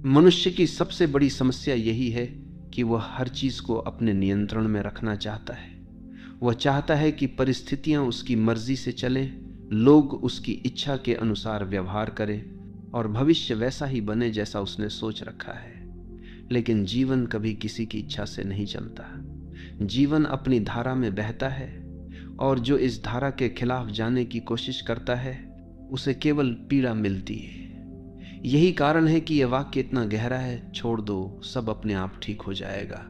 मनुष्य की सबसे बड़ी समस्या यही है कि वह हर चीज को अपने नियंत्रण में रखना चाहता है। वह चाहता है कि परिस्थितियां उसकी मर्जी से चलें, लोग उसकी इच्छा के अनुसार व्यवहार करें और भविष्य वैसा ही बने जैसा उसने सोच रखा है। लेकिन जीवन कभी किसी की इच्छा से नहीं चलता। जीवन अपनी धारा में बहता है और जो इस धारा के खिलाफ जाने की कोशिश करता है उसे केवल पीड़ा मिलती है। यही कारण है कि यह वाक्य इतना गहरा है, छोड़ दो, सब अपने आप ठीक हो जाएगा।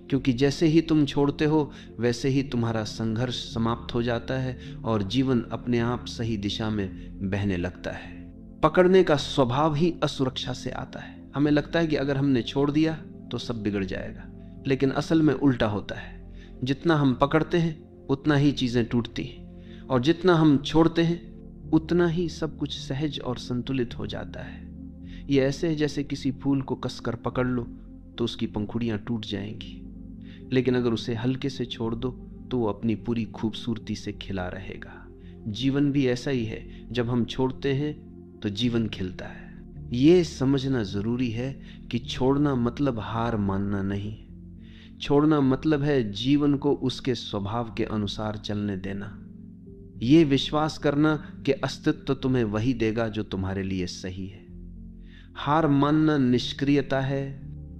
क्योंकि जैसे ही तुम छोड़ते हो वैसे ही तुम्हारा संघर्ष समाप्त हो जाता है और जीवन अपने आप सही दिशा में बहने लगता है। पकड़ने का स्वभाव ही असुरक्षा से आता है। हमें लगता है कि अगर हमने छोड़ दिया तो सब बिगड़ जाएगा, लेकिन असल में उल्टा होता है। जितना हम पकड़ते हैं उतना ही चीजें टूटती हैं और जितना हम छोड़ते हैं उतना ही सब कुछ सहज और संतुलित हो जाता है। ये ऐसे है जैसे किसी फूल को कसकर पकड़ लो तो उसकी पंखुड़ियां टूट जाएंगी, लेकिन अगर उसे हल्के से छोड़ दो तो वो अपनी पूरी खूबसूरती से खिला रहेगा। जीवन भी ऐसा ही है, जब हम छोड़ते हैं तो जीवन खिलता है। ये समझना जरूरी है कि छोड़ना मतलब हार मानना नहीं। छोड़ना मतलब है जीवन को उसके स्वभाव के अनुसार चलने देना। ये विश्वास करना कि अस्तित्व तुम्हें वही देगा जो तुम्हारे लिए सही है। हार मानना निष्क्रियता है,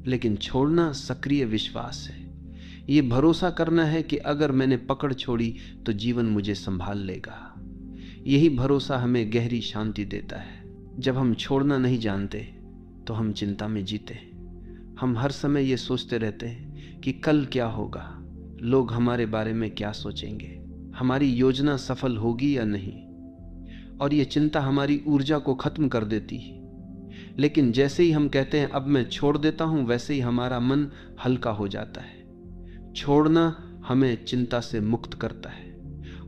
लेकिन छोड़ना सक्रिय विश्वास है। ये भरोसा करना है कि अगर मैंने पकड़ छोड़ी तो जीवन मुझे संभाल लेगा। यही भरोसा हमें गहरी शांति देता है। जब हम छोड़ना नहीं जानते तो हम चिंता में जीते हैं। हम हर समय ये सोचते रहते हैं कि कल क्या होगा, लोग हमारे बारे में क्या सोचेंगे, हमारी योजना सफल होगी या नहीं, और ये चिंता हमारी ऊर्जा को खत्म कर देती है। लेकिन जैसे ही हम कहते हैं अब मैं छोड़ देता हूं, वैसे ही हमारा मन हल्का हो जाता है। छोड़ना हमें चिंता से मुक्त करता है,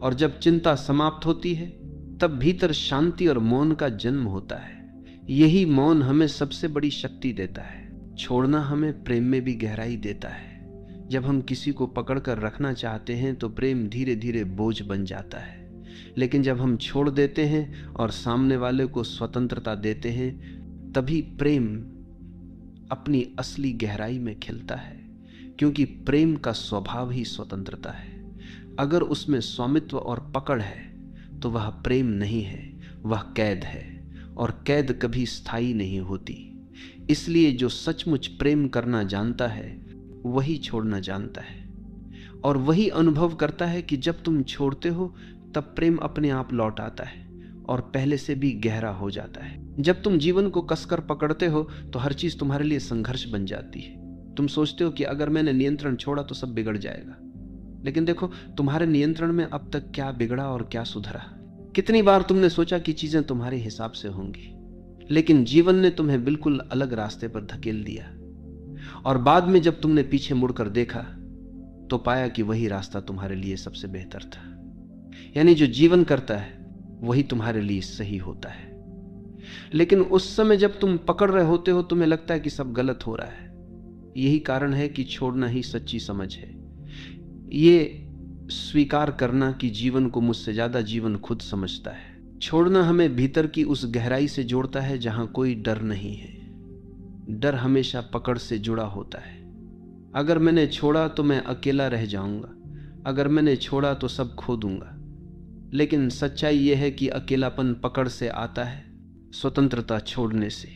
और जब चिंता समाप्त होती है तब भीतर शांति और मौन का जन्म होता है। यही मौन हमें सबसे बड़ी शक्ति देता है। छोड़ना हमें प्रेम में भी गहराई देता है। जब हम किसी को पकड़कर रखना चाहते हैं तो प्रेम धीरे धीरे बोझ बन जाता है, लेकिन जब हम छोड़ देते हैं और सामने वाले को स्वतंत्रता देते हैं तभी प्रेम अपनी असली गहराई में खिलता है। क्योंकि प्रेम का स्वभाव ही स्वतंत्रता है। अगर उसमें स्वामित्व और पकड़ है तो वह प्रेम नहीं है, वह कैद है, और कैद कभी स्थायी नहीं होती। इसलिए जो सचमुच प्रेम करना जानता है वही छोड़ना जानता है, और वही अनुभव करता है कि जब तुम छोड़ते हो तब प्रेम अपने आप लौट आता है और पहले से भी गहरा हो जाता है। जब तुम जीवन को कसकर पकड़ते हो तो हर चीज तुम्हारे लिए संघर्ष बन जाती है। तुम सोचते हो कि अगर मैंने नियंत्रण छोड़ा तो सब बिगड़ जाएगा, लेकिन देखो तुम्हारे नियंत्रण में अब तक क्या बिगड़ा और क्या सुधरा। कितनी बार तुमने सोचा कि चीजें तुम्हारे हिसाब से होंगी, लेकिन जीवन ने तुम्हें बिल्कुल अलग रास्ते पर धकेल दिया, और बाद में जब तुमने पीछे मुड़कर देखा तो पाया कि वही रास्ता तुम्हारे लिए सबसे बेहतर था। यानी जो जीवन करता है वही तुम्हारे लिए सही होता है। लेकिन उस समय जब तुम पकड़ रहे होते हो तुम्हें लगता है कि सब गलत हो रहा है। यही कारण है कि छोड़ना ही सच्ची समझ है। ये स्वीकार करना कि जीवन को मुझसे ज्यादा जीवन खुद समझता है। छोड़ना हमें भीतर की उस गहराई से जोड़ता है जहां कोई डर नहीं है। डर हमेशा पकड़ से जुड़ा होता है। अगर मैंने छोड़ा तो मैं अकेला रह जाऊंगा, अगर मैंने छोड़ा तो सब खो दूंगा। लेकिन सच्चाई यह है कि अकेलापन पकड़ से आता है, स्वतंत्रता छोड़ने से।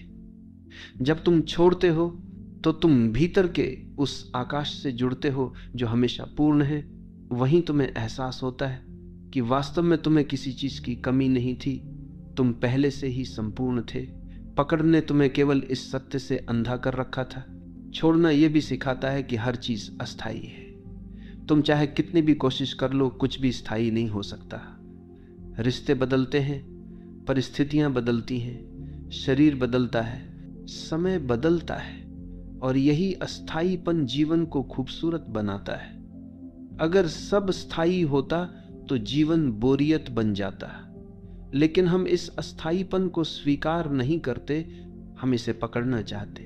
जब तुम छोड़ते हो तो तुम भीतर के उस आकाश से जुड़ते हो जो हमेशा पूर्ण है। वहीं तुम्हें एहसास होता है कि वास्तव में तुम्हें किसी चीज की कमी नहीं थी, तुम पहले से ही संपूर्ण थे। पकड़ ने तुम्हें केवल इस सत्य से अंधा कर रखा था। छोड़ना यह भी सिखाता है कि हर चीज अस्थायी है। तुम चाहे कितनी भी कोशिश कर लो, कुछ भी स्थायी नहीं हो सकता। रिश्ते बदलते हैं, परिस्थितियां बदलती हैं, शरीर बदलता है, समय बदलता है, और यही अस्थायीपन जीवन को खूबसूरत बनाता है। अगर सब स्थायी होता तो जीवन बोरियत बन जाता, लेकिन हम इस अस्थायीपन को स्वीकार नहीं करते, हम इसे पकड़ना चाहते,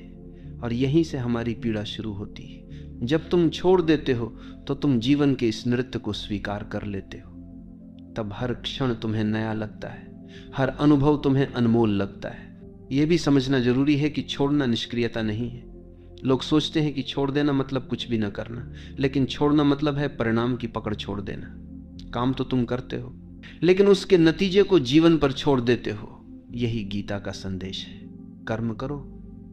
और यहीं से हमारी पीड़ा शुरू होती है। जब तुम छोड़ देते हो तो तुम जीवन के इस नृत्य को स्वीकार कर लेते हो। तब हर क्षण तुम्हें नया लगता है, हर अनुभव तुम्हें अनमोल लगता है। यह भी समझना जरूरी है कि छोड़ना निष्क्रियता नहीं है। लोग सोचते हैं कि छोड़ देना मतलब कुछ भी ना करना, लेकिन छोड़ना मतलब है परिणाम की पकड़ छोड़ देना। काम तो तुम करते हो, लेकिन उसके नतीजे को जीवन पर छोड़ देते हो। यही गीता का संदेश है। कर्म करो,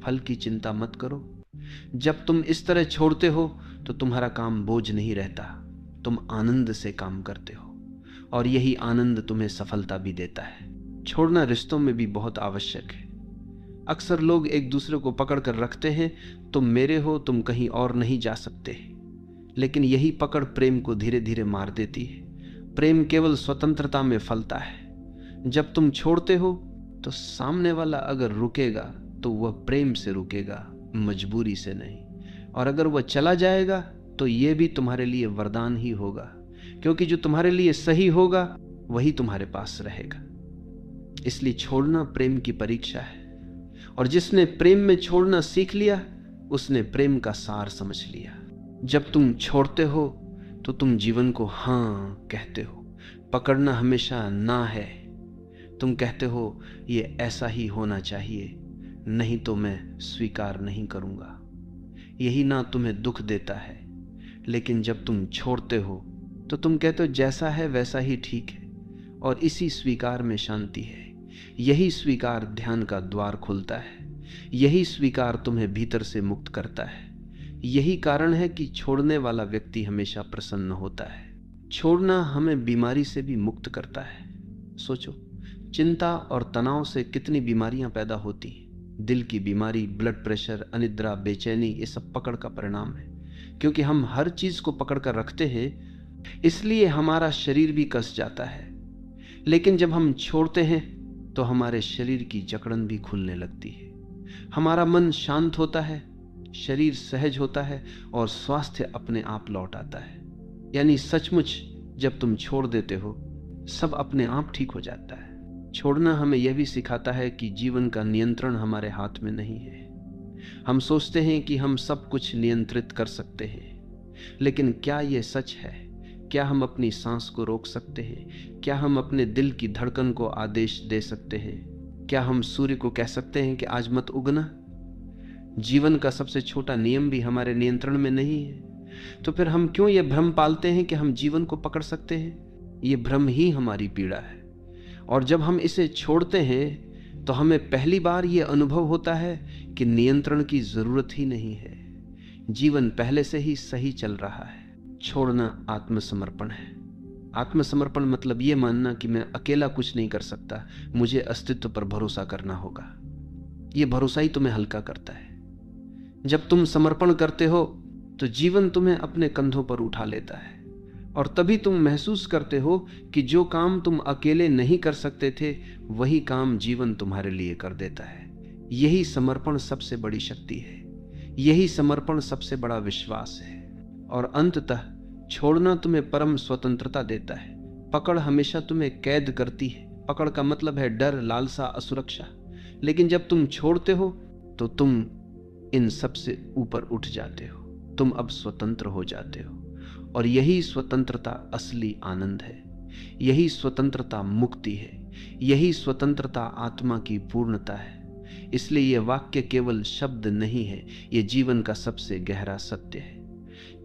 फल की चिंता मत करो। जब तुम इस तरह छोड़ते हो तो तुम्हारा काम बोझ नहीं रहता, तुम आनंद से काम करते हो, और यही आनंद तुम्हें सफलता भी देता है। छोड़ना रिश्तों में भी बहुत आवश्यक है। अक्सर लोग एक दूसरे को पकड़ कर रखते हैं, तुम मेरे हो, तुम कहीं और नहीं जा सकते। लेकिन यही पकड़ प्रेम को धीरे धीरे मार देती है। प्रेम केवल स्वतंत्रता में फलता है। जब तुम छोड़ते हो तो सामने वाला अगर रुकेगा तो वह प्रेम से रुकेगा, मजबूरी से नहीं। और अगर वह चला जाएगा तो यह भी तुम्हारे लिए वरदान ही होगा, क्योंकि जो तुम्हारे लिए सही होगा वही तुम्हारे पास रहेगा। इसलिए छोड़ना प्रेम की परीक्षा है, और जिसने प्रेम में छोड़ना सीख लिया उसने प्रेम का सार समझ लिया। जब तुम छोड़ते हो तो तुम जीवन को हाँ कहते हो। पकड़ना हमेशा ना है। तुम कहते हो ये ऐसा ही होना चाहिए, नहीं तो मैं स्वीकार नहीं करूंगा। यही ना तुम्हें दुख देता है। लेकिन जब तुम छोड़ते हो तो तुम कहते हो जैसा है वैसा ही ठीक है, और इसी स्वीकार में शांति है। यही स्वीकार ध्यान का द्वार खोलता है। यही स्वीकार तुम्हें भीतर से मुक्त करता है। यही कारण है कि छोड़ने वाला व्यक्ति हमेशा प्रसन्न होता है। छोड़ना हमें बीमारी से भी मुक्त करता है। सोचो, चिंता और तनाव से कितनी बीमारियां पैदा होती हैं। दिल की बीमारी, ब्लड प्रेशर, अनिद्रा, बेचैनी, ये सब पकड़ का परिणाम है। क्योंकि हम हर चीज को पकड़ कर रखते हैं, इसलिए हमारा शरीर भी कस जाता है। लेकिन जब हम छोड़ते हैं तो हमारे शरीर की जकड़न भी खुलने लगती है। हमारा मन शांत होता है, शरीर सहज होता है, और स्वास्थ्य अपने आप लौट आता है। यानी सचमुच जब तुम छोड़ देते हो सब अपने आप ठीक हो जाता है। छोड़ना हमें यह भी सिखाता है कि जीवन का नियंत्रण हमारे हाथ में नहीं है। हम सोचते हैं कि हम सब कुछ नियंत्रित कर सकते हैं, लेकिन क्या यह सच है? क्या हम अपनी सांस को रोक सकते हैं? क्या हम अपने दिल की धड़कन को आदेश दे सकते हैं? क्या हम सूर्य को कह सकते हैं कि आज मत उगना? जीवन का सबसे छोटा नियम भी हमारे नियंत्रण में नहीं है। तो फिर हम क्यों यह भ्रम पालते हैं कि हम जीवन को पकड़ सकते हैं? यह भ्रम ही हमारी पीड़ा है। और जब हम इसे छोड़ते हैं तो हमें पहली बार यह अनुभव होता है कि नियंत्रण की जरूरत ही नहीं है। जीवन पहले से ही सही चल रहा है। छोड़ना आत्मसमर्पण है। आत्मसमर्पण मतलब यह मानना कि मैं अकेला कुछ नहीं कर सकता, मुझे अस्तित्व पर भरोसा करना होगा। यह भरोसा ही तुम्हें हल्का करता है। जब तुम समर्पण करते हो तो जीवन तुम्हें अपने कंधों पर उठा लेता है, और तभी तुम महसूस करते हो कि जो काम तुम अकेले नहीं कर सकते थे वही काम जीवन तुम्हारे लिए कर देता है। यही समर्पण सबसे बड़ी शक्ति है। यही समर्पण सबसे बड़ा विश्वास है। और अंततः छोड़ना तुम्हें परम स्वतंत्रता देता है। पकड़ हमेशा तुम्हें कैद करती है। पकड़ का मतलब है डर, लालसा, असुरक्षा। लेकिन जब तुम छोड़ते हो तो तुम इन सब से ऊपर उठ जाते हो। तुम अब स्वतंत्र हो जाते हो, और यही स्वतंत्रता असली आनंद है। यही स्वतंत्रता मुक्ति है। यही स्वतंत्रता आत्मा की पूर्णता है। इसलिए यह वाक्य केवल शब्द नहीं है, यह जीवन का सबसे गहरा सत्य है।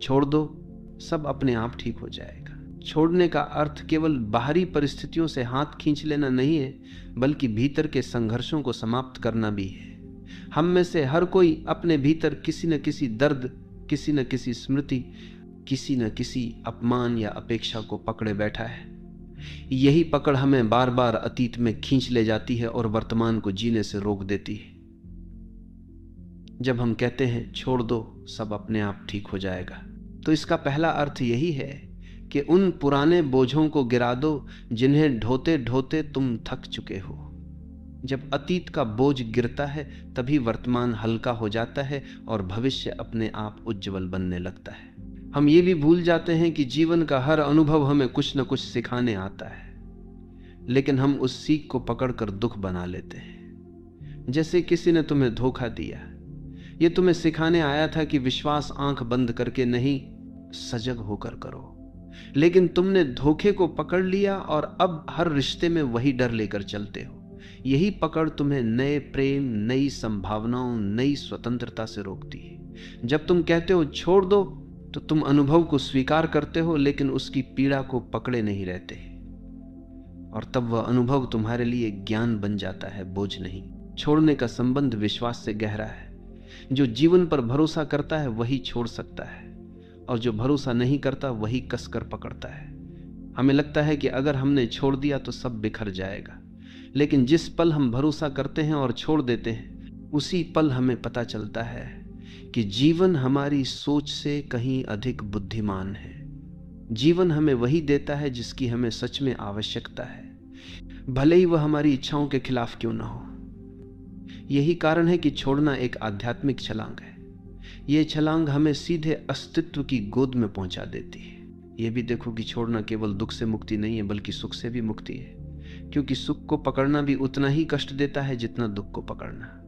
छोड़ दो, सब अपने आप ठीक हो जाएगा। छोड़ने का अर्थ केवल बाहरी परिस्थितियों से हाथ खींच लेना नहीं है, बल्कि भीतर के संघर्षों को समाप्त करना भी है। हम में से हर कोई अपने भीतर किसी न किसी दर्द, किसी न किसी स्मृति, किसी न किसी अपमान या अपेक्षा को पकड़े बैठा है। यही पकड़ हमें बार बार अतीत में खींच ले जाती है और वर्तमान को जीने से रोक देती है। जब हम कहते हैं छोड़ दो, सब अपने आप ठीक हो जाएगा, तो इसका पहला अर्थ यही है कि उन पुराने बोझों को गिरा दो जिन्हें ढोते ढोते तुम थक चुके हो। जब अतीत का बोझ गिरता है तभी वर्तमान हल्का हो जाता है और भविष्य अपने आप उज्जवल बनने लगता है। हम ये भी भूल जाते हैं कि जीवन का हर अनुभव हमें कुछ न कुछ सिखाने आता है, लेकिन हम उस सीख को पकड़कर दुख बना लेते हैं। जैसे किसी ने तुम्हें धोखा दिया, ये तुम्हें सिखाने आया था कि विश्वास आंख बंद करके नहीं, सजग होकर करो। लेकिन तुमने धोखे को पकड़ लिया और अब हर रिश्ते में वही डर लेकर चलते हो। यही पकड़ तुम्हें नए प्रेम, नई संभावनाओं, नई स्वतंत्रता से रोकती है। जब तुम कहते हो छोड़ दो, तो तुम अनुभव को स्वीकार करते हो, लेकिन उसकी पीड़ा को पकड़े नहीं रहते, और तब वह अनुभव तुम्हारे लिए ज्ञान बन जाता है, बोझ नहीं। छोड़ने का संबंध विश्वास से गहरा है। जो जीवन पर भरोसा करता है वही छोड़ सकता है, और जो भरोसा नहीं करता वही कसकर पकड़ता है। हमें लगता है कि अगर हमने छोड़ दिया तो सब बिखर जाएगा, लेकिन जिस पल हम भरोसा करते हैं और छोड़ देते हैं, उसी पल हमें पता चलता है कि जीवन हमारी सोच से कहीं अधिक बुद्धिमान है। जीवन हमें वही देता है जिसकी हमें सच में आवश्यकता है, भले ही वह हमारी इच्छाओं के खिलाफ क्यों ना हो। यही कारण है कि छोड़ना एक आध्यात्मिक छलांग है। यह छलांग हमें सीधे अस्तित्व की गोद में पहुंचा देती है। यह भी देखो कि छोड़ना केवल दुख से मुक्ति नहीं है, बल्कि सुख से भी मुक्ति है, क्योंकि सुख को पकड़ना भी उतना ही कष्ट देता है जितना दुख को पकड़ना।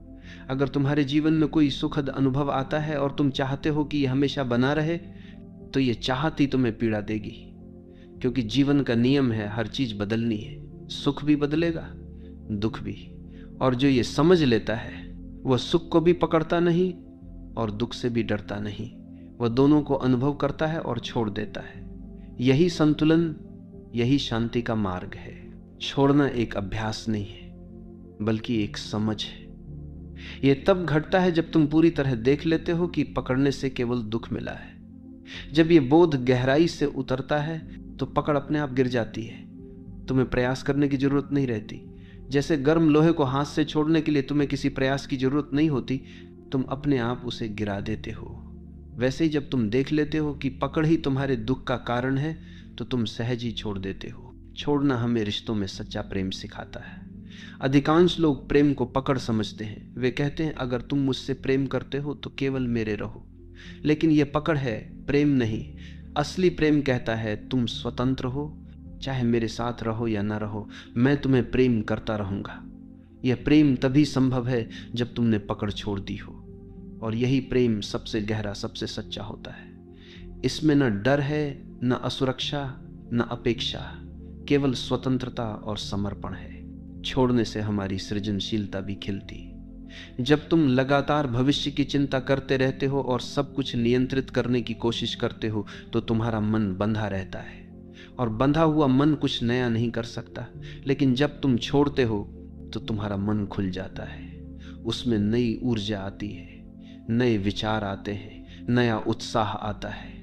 अगर तुम्हारे जीवन में कोई सुखद अनुभव आता है और तुम चाहते हो कि यह हमेशा बना रहे, तो यह चाहत ही तुम्हें पीड़ा देगी, क्योंकि जीवन का नियम है हर चीज बदलनी है। सुख भी बदलेगा, दुख भी। और जो ये समझ लेता है वह सुख को भी पकड़ता नहीं और दुख से भी डरता नहीं। वह दोनों को अनुभव करता है और छोड़ देता है। यही संतुलन, यही शांति का मार्ग है। छोड़ना एक अभ्यास नहीं है, बल्कि एक समझ है। यह तब घटता है जब तुम पूरी तरह देख लेते हो कि पकड़ने से केवल दुख मिला है। जब यह बोध गहराई से उतरता है तो पकड़ अपने आप गिर जाती है। तुम्हें प्रयास करने की जरूरत नहीं रहती। जैसे गर्म लोहे को हाथ से छोड़ने के लिए तुम्हें किसी प्रयास की जरूरत नहीं होती, तुम अपने आप उसे गिरा देते हो। वैसे ही जब तुम देख लेते हो कि पकड़ ही तुम्हारे दुख का कारण है, तो तुम सहज ही छोड़ देते हो। छोड़ना हमें रिश्तों में सच्चा प्रेम सिखाता है। अधिकांश लोग प्रेम को पकड़ समझते हैं। वे कहते हैं अगर तुम मुझसे प्रेम करते हो तो केवल मेरे रहो, लेकिन यह पकड़ है, प्रेम नहीं। असली प्रेम कहता है तुम स्वतंत्र हो, चाहे मेरे साथ रहो या ना रहो, मैं तुम्हें प्रेम करता रहूंगा। यह प्रेम तभी संभव है जब तुमने पकड़ छोड़ दी हो, और यही प्रेम सबसे गहरा, सबसे सच्चा होता है। इसमें न डर है, न असुरक्षा, न अपेक्षा, केवल स्वतंत्रता और समर्पण है। छोड़ने से हमारी सृजनशीलता भी खिलती। जब तुम लगातार भविष्य की चिंता करते रहते हो और सब कुछ नियंत्रित करने की कोशिश करते हो, तो तुम्हारा मन बंधा रहता है, और बंधा हुआ मन कुछ नया नहीं कर सकता। लेकिन जब तुम छोड़ते हो तो तुम्हारा मन खुल जाता है। उसमें नई ऊर्जा आती है, नए विचार आते हैं, नया उत्साह आता है।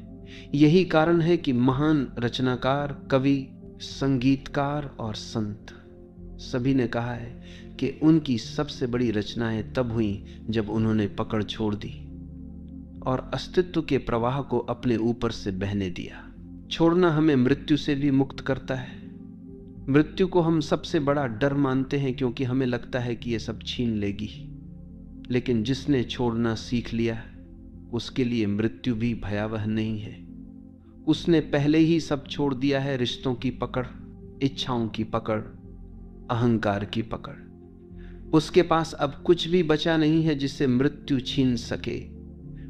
यही कारण है कि महान रचनाकार, कवि, संगीतकार और संत सभी ने कहा है कि उनकी सबसे बड़ी रचनाएं तब हुई जब उन्होंने पकड़ छोड़ दी और अस्तित्व के प्रवाह को अपने ऊपर से बहने दिया। छोड़ना हमें मृत्यु से भी मुक्त करता है। मृत्यु को हम सबसे बड़ा डर मानते हैं, क्योंकि हमें लगता है कि यह सब छीन लेगी। लेकिन जिसने छोड़ना सीख लिया, उसके लिए मृत्यु भी भयावह नहीं है। उसने पहले ही सब छोड़ दिया है। रिश्तों की पकड़, इच्छाओं की पकड़, अहंकार की पकड़। उसके पास अब कुछ भी बचा नहीं है जिससे मृत्यु छीन सके।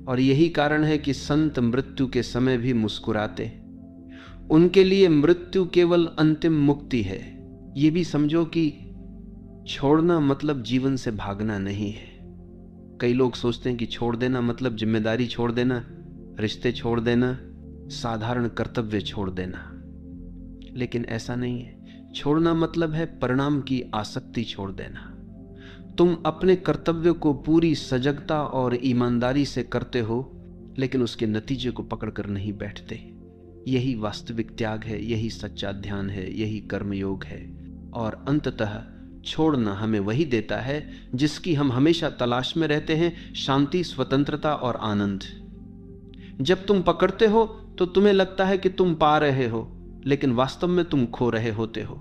और यही कारण है कि संत मृत्यु के समय भी मुस्कुराते। उनके लिए मृत्यु केवल अंतिम मुक्ति है। ये भी समझो कि छोड़ना मतलब जीवन से भागना नहीं है। कई लोग सोचते हैं कि छोड़ देना मतलब जिम्मेदारी छोड़ देना, रिश्ते छोड़ देना, साधारण कर्तव्य छोड़ देना, लेकिन ऐसा नहीं है। छोड़ना मतलब है परिणाम की आसक्ति छोड़ देना। तुम अपने कर्तव्य को पूरी सजगता और ईमानदारी से करते हो, लेकिन उसके नतीजे को पकड़कर नहीं बैठते। यही वास्तविक त्याग है, यही सच्चा ध्यान है, यही कर्मयोग है। और अंततः छोड़ना हमें वही देता है जिसकी हम हमेशा तलाश में रहते हैं, शांति, स्वतंत्रता और आनंद। जब तुम पकड़ते हो तो तुम्हें लगता है कि तुम पा रहे हो, लेकिन वास्तव में तुम खो रहे होते हो।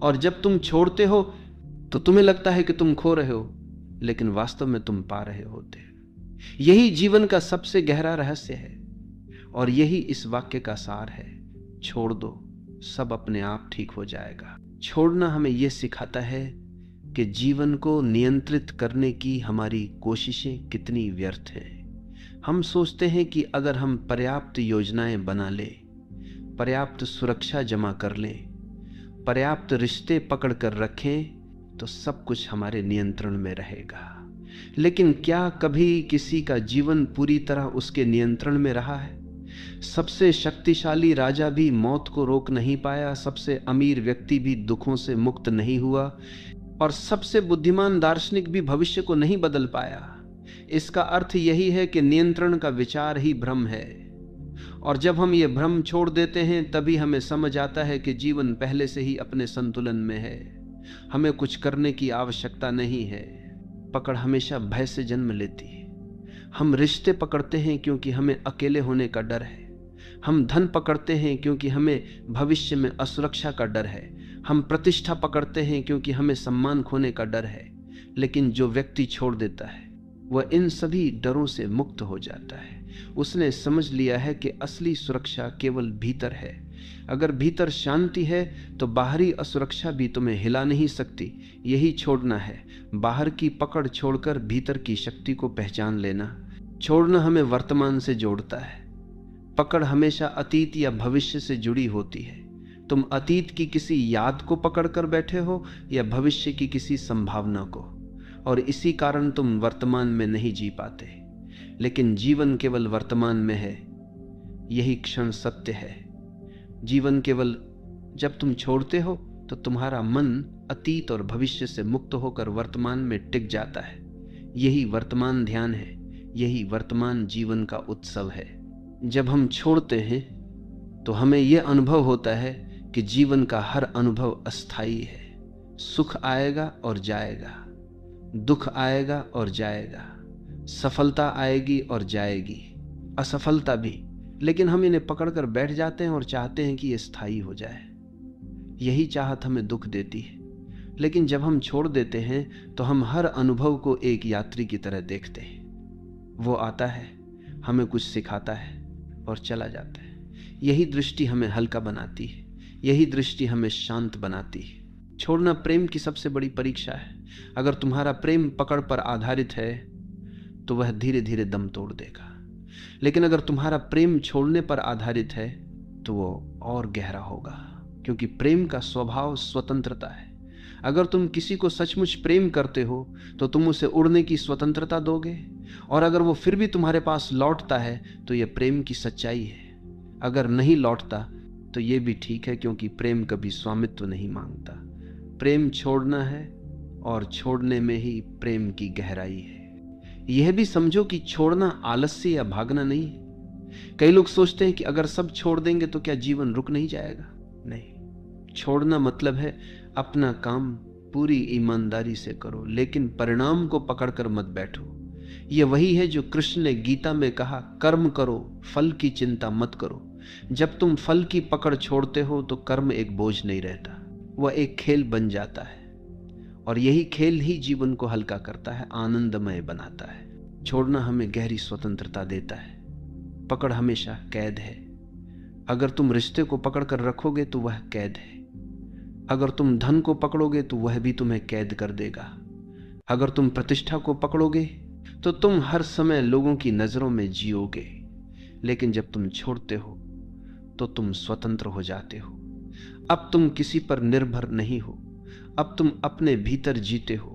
और जब तुम छोड़ते हो तो तुम्हें लगता है कि तुम खो रहे हो, लेकिन वास्तव में तुम पा रहे होते हो। यही जीवन का सबसे गहरा रहस्य है, और यही इस वाक्य का सार है। छोड़ दो, सब अपने आप ठीक हो जाएगा। छोड़ना हमें यह सिखाता है कि जीवन को नियंत्रित करने की हमारी कोशिशें कितनी व्यर्थ हैं। हम सोचते हैं कि अगर हम पर्याप्त योजनाएं बना लें, पर्याप्त सुरक्षा जमा कर लें, पर्याप्त रिश्ते पकड़ कर रखें, तो सब कुछ हमारे नियंत्रण में रहेगा। लेकिन क्या कभी किसी का जीवन पूरी तरह उसके नियंत्रण में रहा है? सबसे शक्तिशाली राजा भी मौत को रोक नहीं पाया, सबसे अमीर व्यक्ति भी दुखों से मुक्त नहीं हुआ, और सबसे बुद्धिमान दार्शनिक भी भविष्य को नहीं बदल पाया। इसका अर्थ यही है कि नियंत्रण का विचार ही भ्रम है, और जब हम ये भ्रम छोड़ देते हैं तभी हमें समझ आता है कि जीवन पहले से ही अपने संतुलन में है। हमें कुछ करने की आवश्यकता नहीं है। पकड़ हमेशा भय से जन्म लेती है। हम रिश्ते पकड़ते हैं क्योंकि हमें अकेले होने का डर है। हम धन पकड़ते हैं क्योंकि हमें भविष्य में असुरक्षा का डर है। हम प्रतिष्ठा पकड़ते हैं क्योंकि हमें सम्मान खोने का डर है। लेकिन जो व्यक्ति छोड़ देता है वह इन सभी डरों से मुक्त हो जाता है। उसने समझ लिया है कि असली सुरक्षा केवल भीतर है। अगर भीतर शांति है तो बाहरी असुरक्षा भी तुम्हें हिला नहीं सकती। यही छोड़ना है, बाहर की पकड़ छोड़कर भीतर की शक्ति को पहचान लेना। छोड़ना हमें वर्तमान से जोड़ता है। पकड़ हमेशा अतीत या भविष्य से जुड़ी होती है। तुम अतीत की किसी याद को पकड़कर बैठे हो या भविष्य की किसी संभावना को, और इसी कारण तुम वर्तमान में नहीं जी पाते। लेकिन जीवन केवल वर्तमान में है, यही क्षण सत्य है। जीवन केवल जब तुम छोड़ते हो तो तुम्हारा मन अतीत और भविष्य से मुक्त होकर वर्तमान में टिक जाता है। यही वर्तमान ध्यान है, यही वर्तमान जीवन का उत्सव है। जब हम छोड़ते हैं तो हमें यह अनुभव होता है कि जीवन का हर अनुभव अस्थायी है। सुख आएगा और जाएगा, दुख आएगा और जाएगा, सफलता आएगी और जाएगी, असफलता भी। लेकिन हम इन्हें पकड़कर बैठ जाते हैं और चाहते हैं कि ये स्थायी हो जाए। यही चाहत हमें दुख देती है। लेकिन जब हम छोड़ देते हैं तो हम हर अनुभव को एक यात्री की तरह देखते हैं। वो आता है, हमें कुछ सिखाता है और चला जाता है। यही दृष्टि हमें हल्का बनाती है, यही दृष्टि हमें शांत बनाती है। छोड़ना प्रेम की सबसे बड़ी परीक्षा है। अगर तुम्हारा प्रेम पकड़ पर आधारित है तो वह धीरे धीरे दम तोड़ देगा। लेकिन अगर तुम्हारा प्रेम छोड़ने पर आधारित है तो वो और गहरा होगा, क्योंकि प्रेम का स्वभाव स्वतंत्रता है। अगर तुम किसी को सचमुच प्रेम करते हो तो तुम उसे उड़ने की स्वतंत्रता दोगे, और अगर वो फिर भी तुम्हारे पास लौटता है तो यह प्रेम की सच्चाई है। अगर नहीं लौटता तो यह भी ठीक है, क्योंकि प्रेम कभी स्वामित्व नहीं मांगता। प्रेम छोड़ना है और छोड़ने में ही प्रेम की गहराई है। यह भी समझो कि छोड़ना आलस्य या भागना नहीं है। कई लोग सोचते हैं कि अगर सब छोड़ देंगे तो क्या जीवन रुक नहीं जाएगा। नहीं, छोड़ना मतलब है अपना काम पूरी ईमानदारी से करो, लेकिन परिणाम को पकड़कर मत बैठो। यह वही है जो कृष्ण ने गीता में कहा, कर्म करो, फल की चिंता मत करो। जब तुम फल की पकड़ छोड़ते हो तो कर्म एक बोझ नहीं रहता, वह एक खेल बन जाता है। और यही खेल ही जीवन को हल्का करता है, आनंदमय बनाता है। छोड़ना हमें गहरी स्वतंत्रता देता है। पकड़ हमेशा कैद है। अगर तुम रिश्ते को पकड़ कर रखोगे तो वह कैद है। अगर तुम धन को पकड़ोगे तो वह भी तुम्हें कैद कर देगा। अगर तुम प्रतिष्ठा को पकड़ोगे तो तुम हर समय लोगों की नजरों में जियोगे। लेकिन जब तुम छोड़ते हो तो तुम स्वतंत्र हो जाते हो। अब तुम किसी पर निर्भर नहीं हो, अब तुम अपने भीतर जीते हो,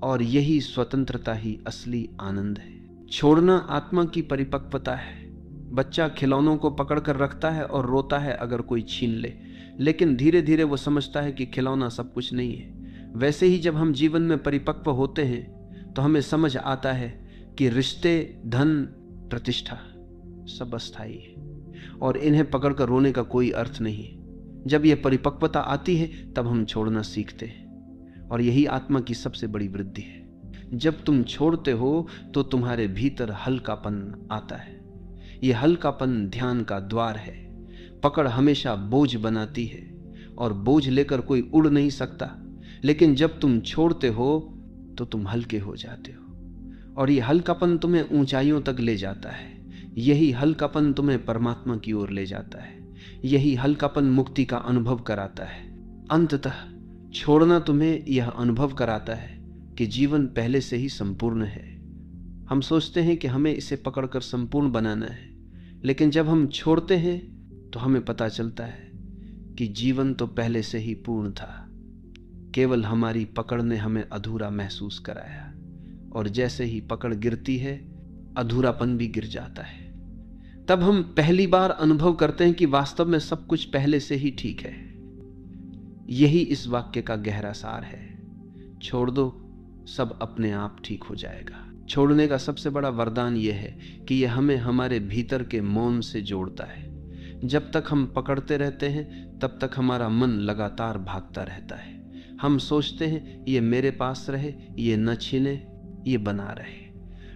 और यही स्वतंत्रता ही असली आनंद है। छोड़ना आत्मा की परिपक्वता है। बच्चा खिलौनों को पकड़कर रखता है और रोता है अगर कोई छीन ले, लेकिन धीरे धीरे वो समझता है कि खिलौना सब कुछ नहीं है। वैसे ही जब हम जीवन में परिपक्व होते हैं तो हमें समझ आता है कि रिश्ते, धन, प्रतिष्ठा सब अस्थायी है और इन्हें पकड़कर रोने का कोई अर्थ नहीं है। जब यह परिपक्वता आती है तब हम छोड़ना सीखते हैं, और यही आत्मा की सबसे बड़ी वृद्धि है। जब तुम छोड़ते हो तो तुम्हारे भीतर हल्कापन आता है। यह हल्कापन ध्यान का द्वार है। पकड़ हमेशा बोझ बनाती है और बोझ लेकर कोई उड़ नहीं सकता, लेकिन जब तुम छोड़ते हो तो तुम हल्के हो जाते हो, और यह हल्कापन तुम्हें ऊंचाइयों तक ले जाता है। यही हल्कापन तुम्हें परमात्मा की ओर ले जाता है। यही हल्कापन मुक्ति का अनुभव कराता है। अंततः छोड़ना तुम्हें यह अनुभव कराता है कि जीवन पहले से ही संपूर्ण है। हम सोचते हैं कि हमें इसे पकड़कर संपूर्ण बनाना है, लेकिन जब हम छोड़ते हैं तो हमें पता चलता है कि जीवन तो पहले से ही पूर्ण था। केवल हमारी पकड़ ने हमें अधूरा महसूस कराया, और जैसे ही पकड़ गिरती है अधूरापन भी गिर जाता है। तब हम पहली बार अनुभव करते हैं कि वास्तव में सब कुछ पहले से ही ठीक है। यही इस वाक्य का गहरा सार है। छोड़ दो, सब अपने आप ठीक हो जाएगा। छोड़ने का सबसे बड़ा वरदान यह है कि यह हमें हमारे भीतर के मौन से जोड़ता है। जब तक हम पकड़ते रहते हैं तब तक हमारा मन लगातार भागता रहता है। हम सोचते हैं ये मेरे पास रहे, ये न छीने, ये बना रहे,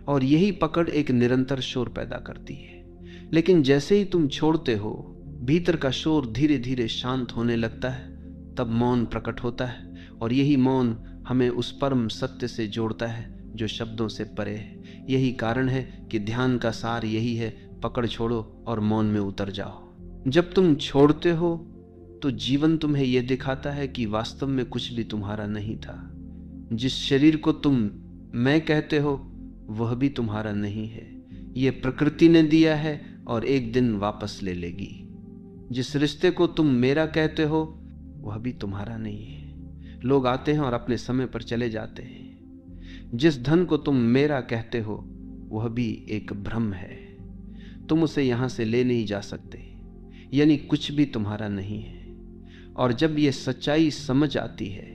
और यही पकड़ एक निरंतर शोर पैदा करती है। लेकिन जैसे ही तुम छोड़ते हो, भीतर का शोर धीरे धीरे शांत होने लगता है। तब मौन प्रकट होता है, और यही मौन हमें उस परम सत्य से जोड़ता है जो शब्दों से परे है। यही कारण है कि ध्यान का सार यही है, पकड़ छोड़ो और मौन में उतर जाओ। जब तुम छोड़ते हो तो जीवन तुम्हें यह दिखाता है कि वास्तव में कुछ भी तुम्हारा नहीं था। जिस शरीर को तुम मैं कहते हो वह भी तुम्हारा नहीं है, यह प्रकृति ने दिया है और एक दिन वापस ले लेगी। जिस रिश्ते को तुम मेरा कहते हो वह भी तुम्हारा नहीं है, लोग आते हैं और अपने समय पर चले जाते हैं। जिस धन को तुम मेरा कहते हो वह भी एक भ्रम है, तुम उसे यहां से ले नहीं जा सकते, यानी कुछ भी तुम्हारा नहीं है। और जब यह सच्चाई समझ आती है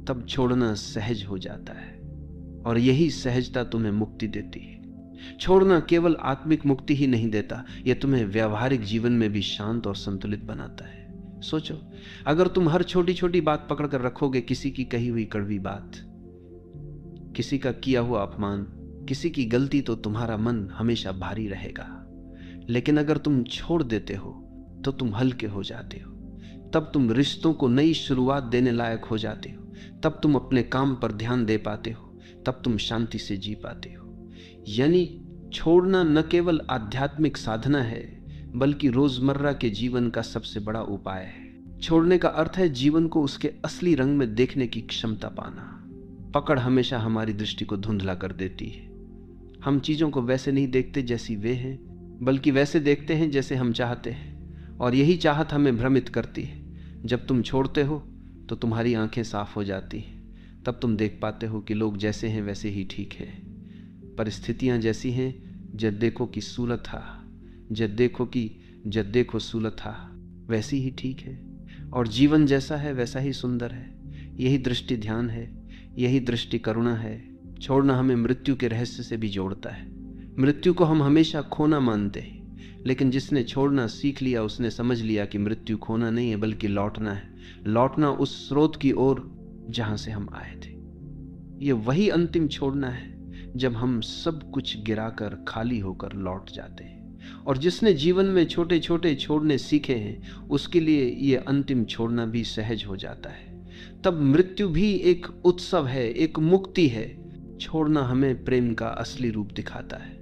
तब छोड़ना सहज हो जाता है, और यही सहजता तुम्हें मुक्ति देती है। छोड़ना केवल आत्मिक मुक्ति ही नहीं देता, यह तुम्हें व्यावहारिक जीवन में भी शांत और संतुलित बनाता है। सोचो, अगर तुम हर छोटी छोटी बात पकड़ कर रखोगे, किसी की कही हुई कड़वी बात, किसी का किया हुआ अपमान, किसी की गलती, तो तुम्हारा मन हमेशा भारी रहेगा। लेकिन अगर तुम छोड़ देते हो तो तुम हल्के हो जाते हो। तब तुम रिश्तों को नई शुरुआत देने लायक हो जाते हो। तब तुम अपने काम पर ध्यान दे पाते हो। तब तुम शांति से जी पाते हो। यानी छोड़ना न केवल आध्यात्मिक साधना है बल्कि रोजमर्रा के जीवन का सबसे बड़ा उपाय है। छोड़ने का अर्थ है जीवन को उसके असली रंग में देखने की क्षमता पाना। पकड़ हमेशा हमारी दृष्टि को धुंधला कर देती है। हम चीजों को वैसे नहीं देखते जैसी वे हैं, बल्कि वैसे देखते हैं जैसे हम चाहते हैं, और यही चाहत हमें भ्रमित करती है। जब तुम छोड़ते हो तो तुम्हारी आंखें साफ हो जाती हैं। तब तुम देख पाते हो कि लोग जैसे हैं वैसे ही ठीक है, परिस्थितियां जैसी हैं, जब देखो कि सूलत था, जब देखो सूलत था, वैसी ही ठीक है, और जीवन जैसा है वैसा ही सुंदर है। यही दृष्टि ध्यान है, यही दृष्टि करुणा है। छोड़ना हमें मृत्यु के रहस्य से भी जोड़ता है। मृत्यु को हम हमेशा खोना मानते हैं, लेकिन जिसने छोड़ना सीख लिया उसने समझ लिया कि मृत्यु खोना नहीं है बल्कि लौटना है। लौटना उस स्रोत की ओर जहां से हम आए थे। ये वही अंतिम छोड़ना है जब हम सब कुछ गिराकर खाली होकर लौट जाते हैं। और जिसने जीवन में छोटे छोटे छोड़ने सीखे हैं उसके लिए ये अंतिम छोड़ना भी सहज हो जाता है। तब मृत्यु भी एक उत्सव है, एक मुक्ति है। छोड़ना हमें प्रेम का असली रूप दिखाता है।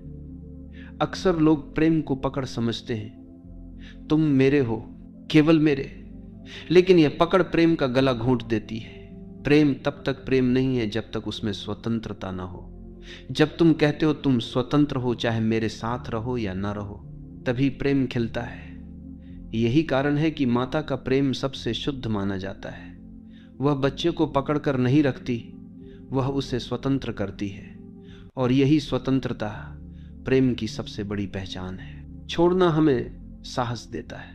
अक्सर लोग प्रेम को पकड़ समझते हैं, तुम मेरे हो, केवल मेरे, लेकिन यह पकड़ प्रेम का गला घोंट देती है। प्रेम तब तक प्रेम नहीं है जब तक उसमें स्वतंत्रता ना हो। जब तुम कहते हो तुम स्वतंत्र हो, चाहे मेरे साथ रहो या ना रहो, तभी प्रेम खिलता है। यही कारण है कि माता का प्रेम सबसे शुद्ध माना जाता है। वह बच्चे को पकड़कर नहीं रखती, वह उसे स्वतंत्र करती है, और यही स्वतंत्रता प्रेम की सबसे बड़ी पहचान है। छोड़ना हमें साहस देता है।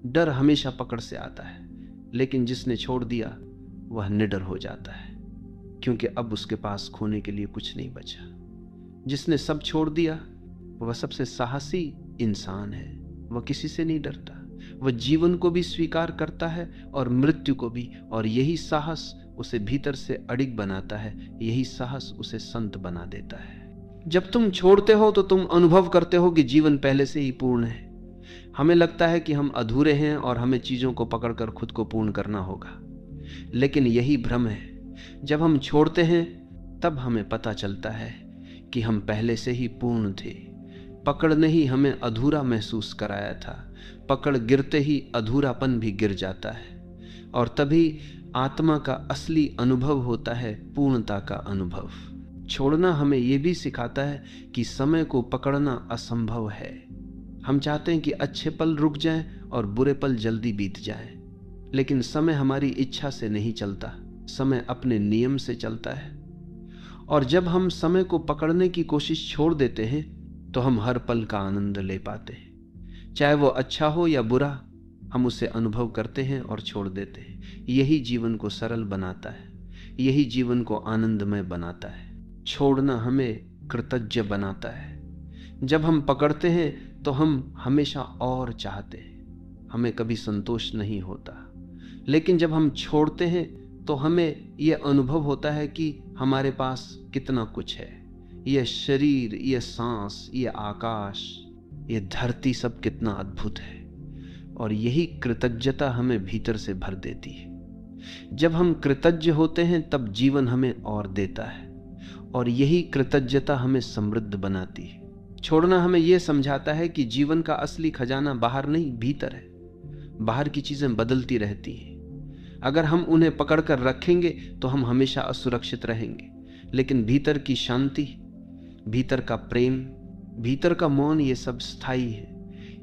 डर हमेशा पकड़ से आता है, लेकिन जिसने छोड़ दिया वह निडर हो जाता है, क्योंकि अब उसके पास खोने के लिए कुछ नहीं बचा। जिसने सब छोड़ दिया वह सबसे साहसी इंसान है। वह किसी से नहीं डरता, वह जीवन को भी स्वीकार करता है और मृत्यु को भी, और यही साहस उसे भीतर से अडिग बनाता है। यही साहस उसे संत बना देता है। जब तुम छोड़ते हो तो तुम अनुभव करते हो कि जीवन पहले से ही पूर्ण है। हमें लगता है कि हम अधूरे हैं और हमें चीजों को पकड़कर खुद को पूर्ण करना होगा, लेकिन यही भ्रम है। जब हम छोड़ते हैं तब हमें पता चलता है कि हम पहले से ही पूर्ण थे। पकड़ ने ही हमें अधूरा महसूस कराया था। पकड़ गिरते ही अधूरापन भी गिर जाता है, और तभी आत्मा का असली अनुभव होता है, पूर्णता का अनुभव। छोड़ना हमें यह भी सिखाता है कि समय को पकड़ना असंभव है। हम चाहते हैं कि अच्छे पल रुक जाएं और बुरे पल जल्दी बीत जाएं, लेकिन समय हमारी इच्छा से नहीं चलता, समय अपने नियम से चलता है, और जब हम समय को पकड़ने की कोशिश छोड़ देते हैं तो हम हर पल का आनंद ले पाते हैं। चाहे वो अच्छा हो या बुरा, हम उसे अनुभव करते हैं और छोड़ देते हैं। यही जीवन को सरल बनाता है, यही जीवन को आनंदमय बनाता है। छोड़ना हमें कृतज्ञ बनाता है। जब हम पकड़ते हैं तो हम हमेशा और चाहते हैं, हमें कभी संतोष नहीं होता। लेकिन जब हम छोड़ते हैं तो हमें यह अनुभव होता है कि हमारे पास कितना कुछ है। यह शरीर, यह सांस, यह आकाश, यह धरती, सब कितना अद्भुत है। और यही कृतज्ञता हमें भीतर से भर देती है। जब हम कृतज्ञ होते हैं तब जीवन हमें और देता है, और यही कृतज्ञता हमें समृद्ध बनाती है। छोड़ना हमें यह समझाता है कि जीवन का असली खजाना बाहर नहीं, भीतर है। बाहर की चीजें बदलती रहती हैं। अगर हम उन्हें पकड़कर रखेंगे तो हम हमेशा असुरक्षित रहेंगे। लेकिन भीतर की शांति, भीतर का प्रेम, भीतर का मौन, ये सब स्थायी है।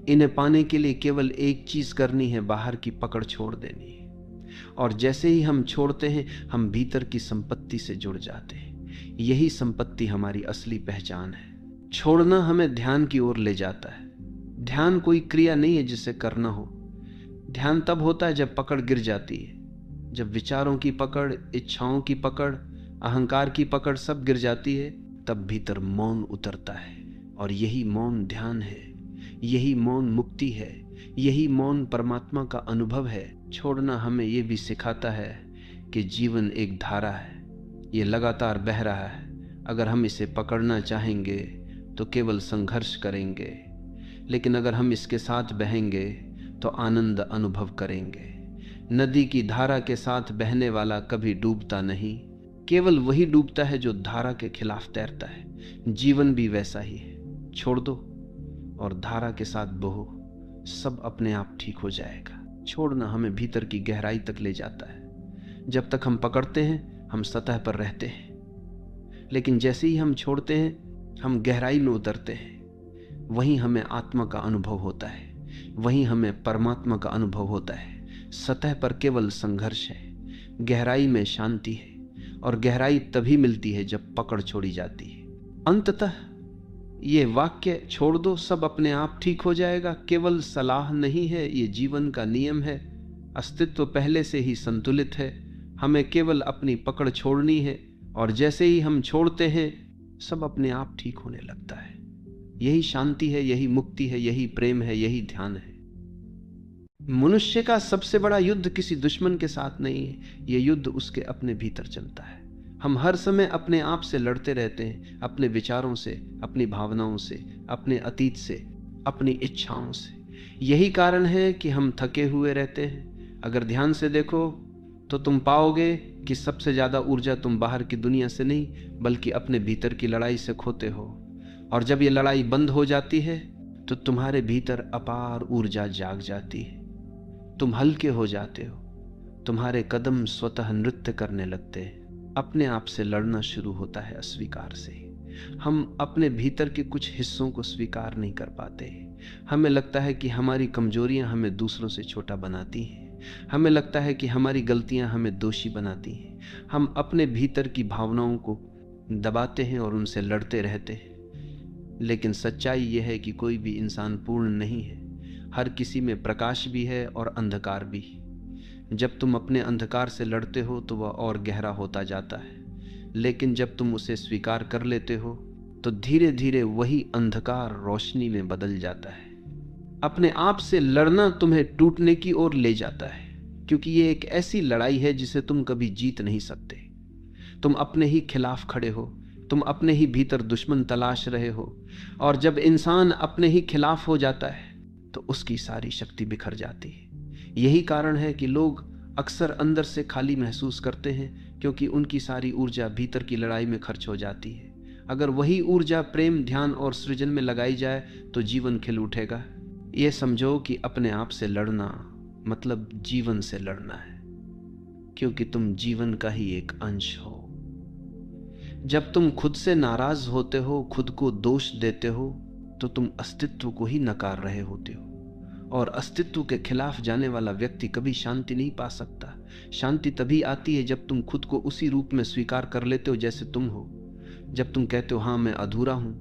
इन्हें पाने के लिए केवल एक चीज करनी है, बाहर की पकड़ छोड़ देनी है। और जैसे ही हम छोड़ते हैं, हम भीतर की संपत्ति से जुड़ जाते हैं। यही संपत्ति हमारी असली पहचान है। छोड़ना हमें ध्यान की ओर ले जाता है। ध्यान कोई क्रिया नहीं है जिसे करना हो। ध्यान तब होता है जब पकड़ गिर जाती है, जब विचारों की पकड़, इच्छाओं की पकड़, अहंकार की पकड़ सब गिर जाती है, तब भीतर मौन उतरता है। और यही मौन ध्यान है, यही मौन मुक्ति है, यही मौन परमात्मा का अनुभव है। छोड़ना हमें यह भी सिखाता है कि जीवन एक धारा है, ये लगातार बह रहा है। अगर हम इसे पकड़ना चाहेंगे तो केवल संघर्ष करेंगे, लेकिन अगर हम इसके साथ बहेंगे तो आनंद अनुभव करेंगे। नदी की धारा के साथ बहने वाला कभी डूबता नहीं, केवल वही डूबता है जो धारा के खिलाफ तैरता है। जीवन भी वैसा ही है। छोड़ दो और धारा के साथ बहो, सब अपने आप ठीक हो जाएगा। छोड़ना हमें भीतर की गहराई तक ले जाता है। जब तक हम पकड़ते हैं हम सतह पर रहते हैं, लेकिन जैसे ही हम छोड़ते हैं हम गहराई में उतरते हैं। वहीं हमें आत्मा का अनुभव होता है, वहीं हमें परमात्मा का अनुभव होता है। सतह पर केवल संघर्ष है, गहराई में शांति है। और गहराई तभी मिलती है जब पकड़ छोड़ी जाती है। अंततः ये वाक्य, छोड़ दो सब अपने आप ठीक हो जाएगा, केवल सलाह नहीं है, ये जीवन का नियम है। अस्तित्व पहले से ही संतुलित है, हमें केवल अपनी पकड़ छोड़नी है। और जैसे ही हम छोड़ते हैं सब अपने आप ठीक होने लगता है। यही शांति है, यही मुक्ति है, यही प्रेम है, यही ध्यान है। मनुष्य का सबसे बड़ा युद्ध किसी दुश्मन के साथ नहीं है, यह युद्ध उसके अपने भीतर चलता है। हम हर समय अपने आप से लड़ते रहते हैं, अपने विचारों से, अपनी भावनाओं से, अपने अतीत से, अपनी इच्छाओं से। यही कारण है कि हम थके हुए रहते हैं। अगर ध्यान से देखो तो तुम पाओगे कि सबसे ज्यादा ऊर्जा तुम बाहर की दुनिया से नहीं बल्कि अपने भीतर की लड़ाई से खोते हो। और जब ये लड़ाई बंद हो जाती है तो तुम्हारे भीतर अपार ऊर्जा जाग जाती है। तुम हल्के हो जाते हो, तुम्हारे कदम स्वतः नृत्य करने लगते हैं। अपने आप से लड़ना शुरू होता है अस्वीकार से। हम अपने भीतर के कुछ हिस्सों को स्वीकार नहीं कर पाते। हमें लगता है कि हमारी कमजोरियां हमें दूसरों से छोटा बनाती हैं। हमें लगता है कि हमारी गलतियां हमें दोषी बनाती हैं। हम अपने भीतर की भावनाओं को दबाते हैं और उनसे लड़ते रहते हैं। लेकिन सच्चाई यह है कि कोई भी इंसान पूर्ण नहीं है। हर किसी में प्रकाश भी है और अंधकार भी। जब तुम अपने अंधकार से लड़ते हो तो वह और गहरा होता जाता है, लेकिन जब तुम उसे स्वीकार कर लेते हो तो धीरे धीरे वही अंधकार रोशनी में बदल जाता है। अपने आप से लड़ना तुम्हें टूटने की ओर ले जाता है, क्योंकि ये एक ऐसी लड़ाई है जिसे तुम कभी जीत नहीं सकते। तुम अपने ही खिलाफ खड़े हो, तुम अपने ही भीतर दुश्मन तलाश रहे हो। और जब इंसान अपने ही खिलाफ हो जाता है तो उसकी सारी शक्ति बिखर जाती है। यही कारण है कि लोग अक्सर अंदर से खाली महसूस करते हैं, क्योंकि उनकी सारी ऊर्जा भीतर की लड़ाई में खर्च हो जाती है। अगर वही ऊर्जा प्रेम, ध्यान और सृजन में लगाई जाए तो जीवन खिल उठेगा। ये समझो कि अपने आप से लड़ना मतलब जीवन से लड़ना है, क्योंकि तुम जीवन का ही एक अंश हो। जब तुम खुद से नाराज होते हो, खुद को दोष देते हो, तो तुम अस्तित्व को ही नकार रहे होते हो। और अस्तित्व के खिलाफ जाने वाला व्यक्ति कभी शांति नहीं पा सकता। शांति तभी आती है जब तुम खुद को उसी रूप में स्वीकार कर लेते हो जैसे तुम हो। जब तुम कहते हो हाँ मैं अधूरा हूं,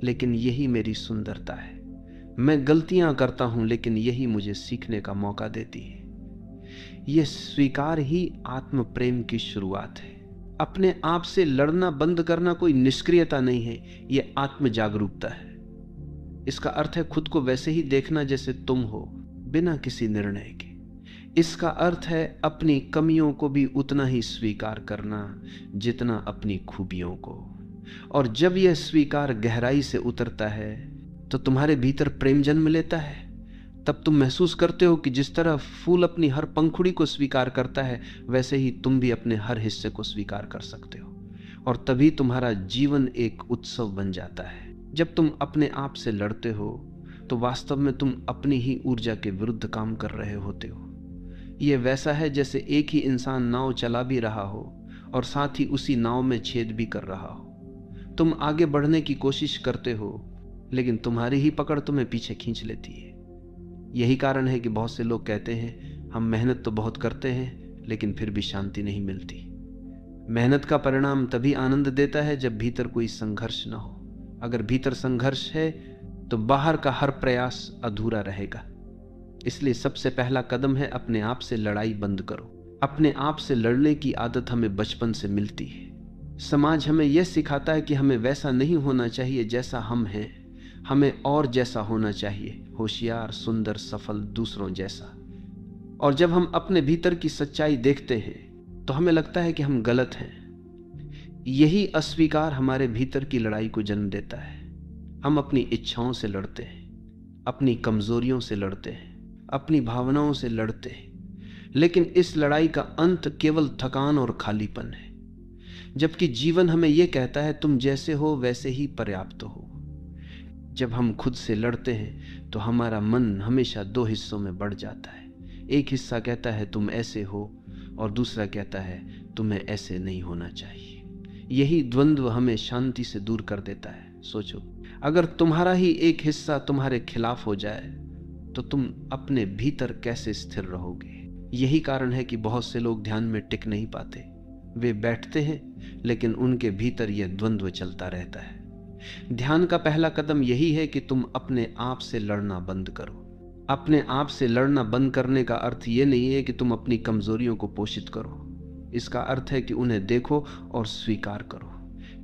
लेकिन यही मेरी सुंदरता है। मैं गलतियां करता हूं, लेकिन यही मुझे सीखने का मौका देती है। यह स्वीकार ही आत्म प्रेम की शुरुआत है। अपने आप से लड़ना बंद करना कोई निष्क्रियता नहीं है, यह आत्म जागरूकता है। इसका अर्थ है खुद को वैसे ही देखना जैसे तुम हो, बिना किसी निर्णय के। इसका अर्थ है अपनी कमियों को भी उतना ही स्वीकार करना जितना अपनी खूबियों को। और जब यह स्वीकार गहराई से उतरता है तो तुम्हारे भीतर प्रेम जन्म लेता है। तब तुम महसूस करते हो कि जिस तरह फूल अपनी हर पंखुड़ी को स्वीकार करता है, वैसे ही तुम भी अपने हर हिस्से को स्वीकार कर सकते हो। और तभी तुम्हारा जीवन एक उत्सव बन जाता है। जब तुम अपने आप से लड़ते हो तो वास्तव में तुम अपनी ही ऊर्जा के विरुद्ध काम कर रहे होते हो। यह वैसा है जैसे एक ही इंसान नाव चला भी रहा हो और साथ ही उसी नाव में छेद भी कर रहा हो। तुम आगे बढ़ने की कोशिश करते हो, लेकिन तुम्हारी ही पकड़ तुम्हें पीछे खींच लेती है। यही कारण है कि बहुत से लोग कहते हैं हम मेहनत तो बहुत करते हैं, लेकिन फिर भी शांति नहीं मिलती। मेहनत का परिणाम तभी आनंद देता है जब भीतर कोई संघर्ष न हो। अगर भीतर संघर्ष है तो बाहर का हर प्रयास अधूरा रहेगा। इसलिए सबसे पहला कदम है अपने आप से लड़ाई बंद करो। अपने आप से लड़ने की आदत हमें बचपन से मिलती है। समाज हमें यह सिखाता है कि हमें वैसा नहीं होना चाहिए जैसा हम हैं, हमें और जैसा होना चाहिए, होशियार, सुंदर, सफल, दूसरों जैसा। और जब हम अपने भीतर की सच्चाई देखते हैं तो हमें लगता है कि हम गलत हैं। यही अस्वीकार हमारे भीतर की लड़ाई को जन्म देता है। हम अपनी इच्छाओं से लड़ते हैं, अपनी कमजोरियों से लड़ते हैं, अपनी भावनाओं से लड़ते हैं, लेकिन इस लड़ाई का अंत केवल थकान और खालीपन है। जबकि जीवन हमें यह कहता है तुम जैसे हो वैसे ही पर्याप्त हो। जब हम खुद से लड़ते हैं तो हमारा मन हमेशा दो हिस्सों में बढ़ जाता है। एक हिस्सा कहता है तुम ऐसे हो, और दूसरा कहता है तुम्हें ऐसे नहीं होना चाहिए। यही द्वंद्व हमें शांति से दूर कर देता है। सोचो, अगर तुम्हारा ही एक हिस्सा तुम्हारे खिलाफ हो जाए तो तुम अपने भीतर कैसे स्थिर रहोगे? यही कारण है कि बहुत से लोग ध्यान में टिक नहीं पाते। वे बैठते हैं लेकिन उनके भीतर यह द्वंद्व चलता रहता है। ध्यान का पहला कदम यही है कि तुम अपने आप से लड़ना बंद करो। अपने आप से लड़ना बंद करने का अर्थ यह नहीं है कि तुम अपनी कमजोरियों को पोषित करो। इसका अर्थ है कि उन्हें देखो और स्वीकार करो।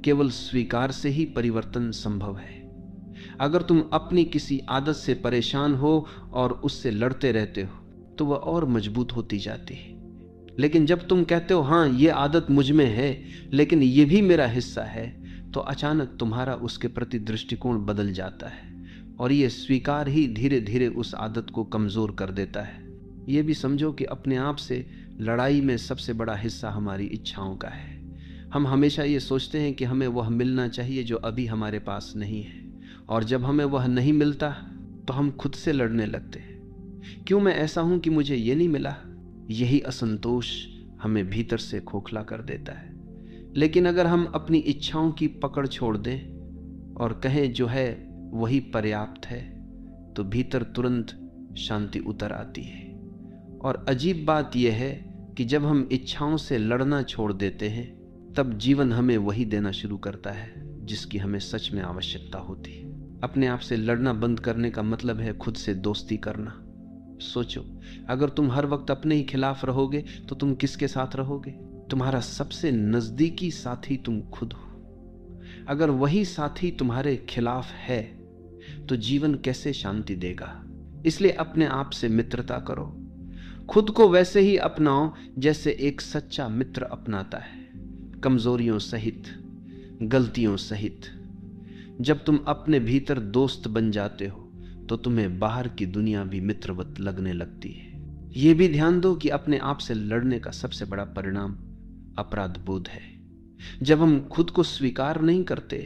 केवल स्वीकार से ही परिवर्तन संभव है। अगर तुम अपनी किसी आदत से परेशान हो और उससे लड़ते रहते हो तो वह और मजबूत होती जाती है। लेकिन जब तुम कहते हो हाँ ये आदत मुझ में है लेकिन ये भी मेरा हिस्सा है, तो अचानक तुम्हारा उसके प्रति दृष्टिकोण बदल जाता है और ये स्वीकार ही धीरे धीरे उस आदत को कमजोर कर देता है। ये भी समझो कि अपने आप से लड़ाई में सबसे बड़ा हिस्सा हमारी इच्छाओं का है। हम हमेशा ये सोचते हैं कि हमें वह मिलना चाहिए जो अभी हमारे पास नहीं है, और जब हमें वह नहीं मिलता तो हम खुद से लड़ने लगते हैं। क्यों मैं ऐसा हूं कि मुझे ये नहीं मिला? यही असंतोष हमें भीतर से खोखला कर देता है। लेकिन अगर हम अपनी इच्छाओं की पकड़ छोड़ दें और कहें जो है वही पर्याप्त है, तो भीतर तुरंत शांति उतर आती है। और अजीब बात यह है कि जब हम इच्छाओं से लड़ना छोड़ देते हैं तब जीवन हमें वही देना शुरू करता है जिसकी हमें सच में आवश्यकता होती है। अपने आप से लड़ना बंद करने का मतलब है खुद से दोस्ती करना। सोचो, अगर तुम हर वक्त अपने ही खिलाफ रहोगे तो तुम किसके साथ रहोगे? तुम्हारा सबसे नजदीकी साथी तुम खुद हो। अगर वही साथी तुम्हारे खिलाफ है तो जीवन कैसे शांति देगा? इसलिए अपने आप से मित्रता करो। खुद को वैसे ही अपनाओ जैसे एक सच्चा मित्र अपनाता है, कमजोरियों सहित, गलतियों सहित। जब तुम अपने भीतर दोस्त बन जाते हो तो तुम्हें बाहर की दुनिया भी मित्रवत लगने लगती है। यह भी ध्यान दो कि अपने आप से लड़ने का सबसे बड़ा परिणाम अपराध बोध है। जब हम खुद को स्वीकार नहीं करते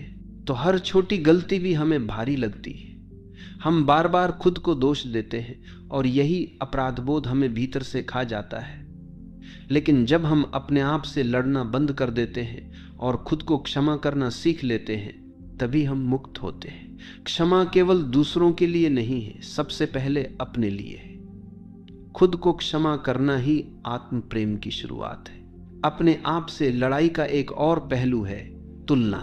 तो हर छोटी गलती भी हमें भारी लगती है। हम बार बार खुद को दोष देते हैं और यही अपराध बोध हमें भीतर से खा जाता है। लेकिन जब हम अपने आप से लड़ना बंद कर देते हैं और खुद को क्षमा करना सीख लेते हैं, तभी हम मुक्त होते हैं। क्षमा केवल दूसरों के लिए नहीं है, सबसे पहले अपने लिए है। खुद को क्षमा करना ही आत्म प्रेम की शुरुआत है। अपने आप से लड़ाई का एक और पहलू है तुलना।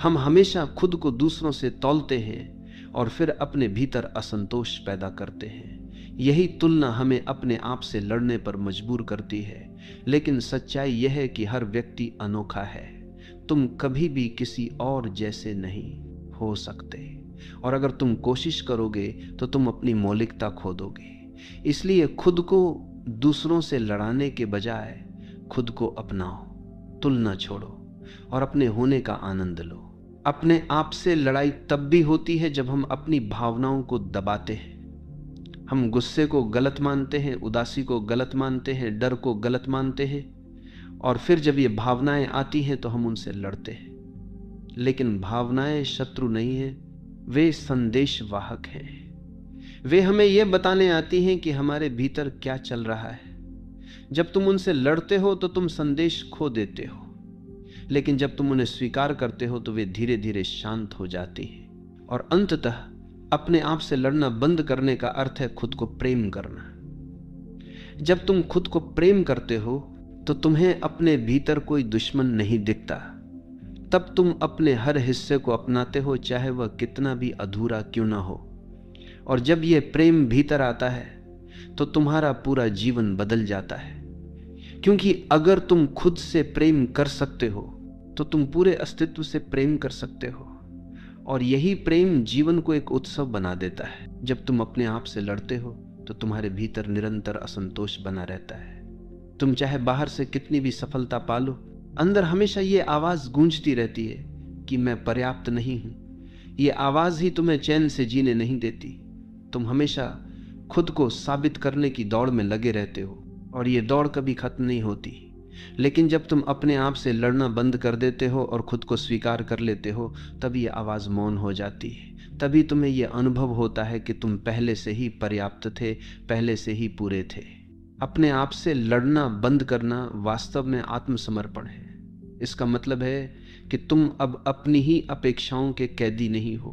हम हमेशा खुद को दूसरों से तौलते हैं और फिर अपने भीतर असंतोष पैदा करते हैं। यही तुलना हमें अपने आप से लड़ने पर मजबूर करती है। लेकिन सच्चाई यह है कि हर व्यक्ति अनोखा है। तुम कभी भी किसी और जैसे नहीं हो सकते, और अगर तुम कोशिश करोगे तो तुम अपनी मौलिकता खो दोगे। इसलिए खुद को दूसरों से लड़ाने के बजाय खुद को अपनाओ, तुलना छोड़ो और अपने होने का आनंद लो। अपने आप से लड़ाई तब भी होती है जब हम अपनी भावनाओं को दबाते हैं। हम गुस्से को गलत मानते हैं, उदासी को गलत मानते हैं, डर को गलत मानते हैं, और फिर जब ये भावनाएं आती हैं तो हम उनसे लड़ते हैं। लेकिन भावनाएं शत्रु नहीं हैं, वे संदेशवाहक हैं। वे हमें यह बताने आती हैं कि हमारे भीतर क्या चल रहा है। जब तुम उनसे लड़ते हो तो तुम संदेश खो देते हो, लेकिन जब तुम उन्हें स्वीकार करते हो तो वे धीरे धीरे शांत हो जाती हैं। और अंततः अपने आप से लड़ना बंद करने का अर्थ है खुद को प्रेम करना। जब तुम खुद को प्रेम करते हो तो तुम्हें अपने भीतर कोई दुश्मन नहीं दिखता। तब तुम अपने हर हिस्से को अपनाते हो, चाहे वह कितना भी अधूरा क्यों ना हो। और जब यह प्रेम भीतर आता है तो तुम्हारा पूरा जीवन बदल जाता है। क्योंकि अगर तुम खुद से प्रेम कर सकते हो तो तुम पूरे अस्तित्व से प्रेम कर सकते हो। और यही प्रेम जीवन को एक उत्सव बना देता है। जब तुम अपने आप से लड़ते हो तो तुम्हारे भीतर निरंतर असंतोष बना रहता है। तुम चाहे बाहर से कितनी भी सफलता पालो, अंदर हमेशा ये आवाज गूंजती रहती है कि मैं पर्याप्त नहीं हूं। ये आवाज ही तुम्हें चैन से जीने नहीं देती। तुम हमेशा खुद को साबित करने की दौड़ में लगे रहते हो और ये दौड़ कभी खत्म नहीं होती। लेकिन जब तुम अपने आप से लड़ना बंद कर देते हो और खुद को स्वीकार कर लेते हो, तब ये आवाज मौन हो जाती है। तभी तुम्हें यह अनुभव होता है कि तुम पहले से ही पर्याप्त थे, पहले से ही पूरे थे। अपने आप से लड़ना बंद करना वास्तव में आत्मसमर्पण है। इसका मतलब है कि तुम अब अपनी ही अपेक्षाओं के कैदी नहीं हो।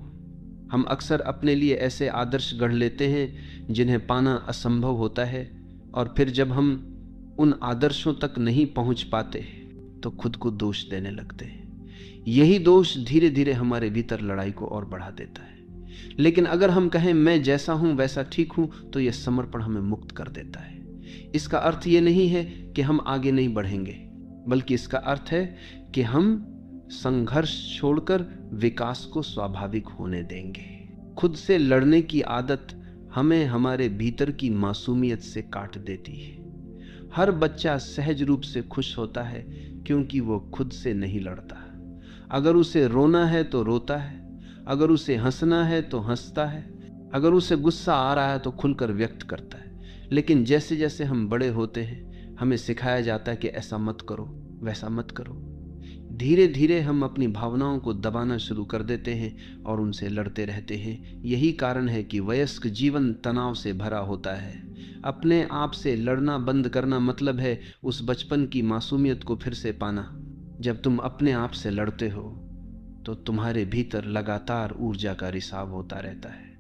हम अक्सर अपने लिए ऐसे आदर्श गढ़ लेते हैं जिन्हें पाना असंभव होता है, और फिर जब हम उन आदर्शों तक नहीं पहुंच पाते तो खुद को दोष देने लगते हैं। यही दोष धीरे धीरे हमारे भीतर लड़ाई को और बढ़ा देता है। लेकिन अगर हम कहें मैं जैसा हूं वैसा ठीक हूं, तो यह समर्पण हमें मुक्त कर देता है। इसका अर्थ यह नहीं है कि हम आगे नहीं बढ़ेंगे, बल्कि इसका अर्थ है कि हम संघर्ष छोड़कर विकास को स्वाभाविक होने देंगे। खुद से लड़ने की आदत हमें हमारे भीतर की मासूमियत से काट देती है। हर बच्चा सहज रूप से खुश होता है क्योंकि वो खुद से नहीं लड़ता। अगर उसे रोना है तो रोता है, अगर उसे हंसना है तो हंसता है, अगर उसे गुस्सा आ रहा है तो खुलकर व्यक्त करता है। लेकिन जैसे जैसे हम बड़े होते हैं हमें सिखाया जाता है कि ऐसा मत करो, वैसा मत करो। धीरे धीरे हम अपनी भावनाओं को दबाना शुरू कर देते हैं और उनसे लड़ते रहते हैं। यही कारण है कि वयस्क जीवन तनाव से भरा होता है। अपने आप से लड़ना बंद करना मतलब है उस बचपन की मासूमियत को फिर से पाना। जब तुम अपने आप से लड़ते हो तो तुम्हारे भीतर लगातार ऊर्जा का रिसाव होता रहता है।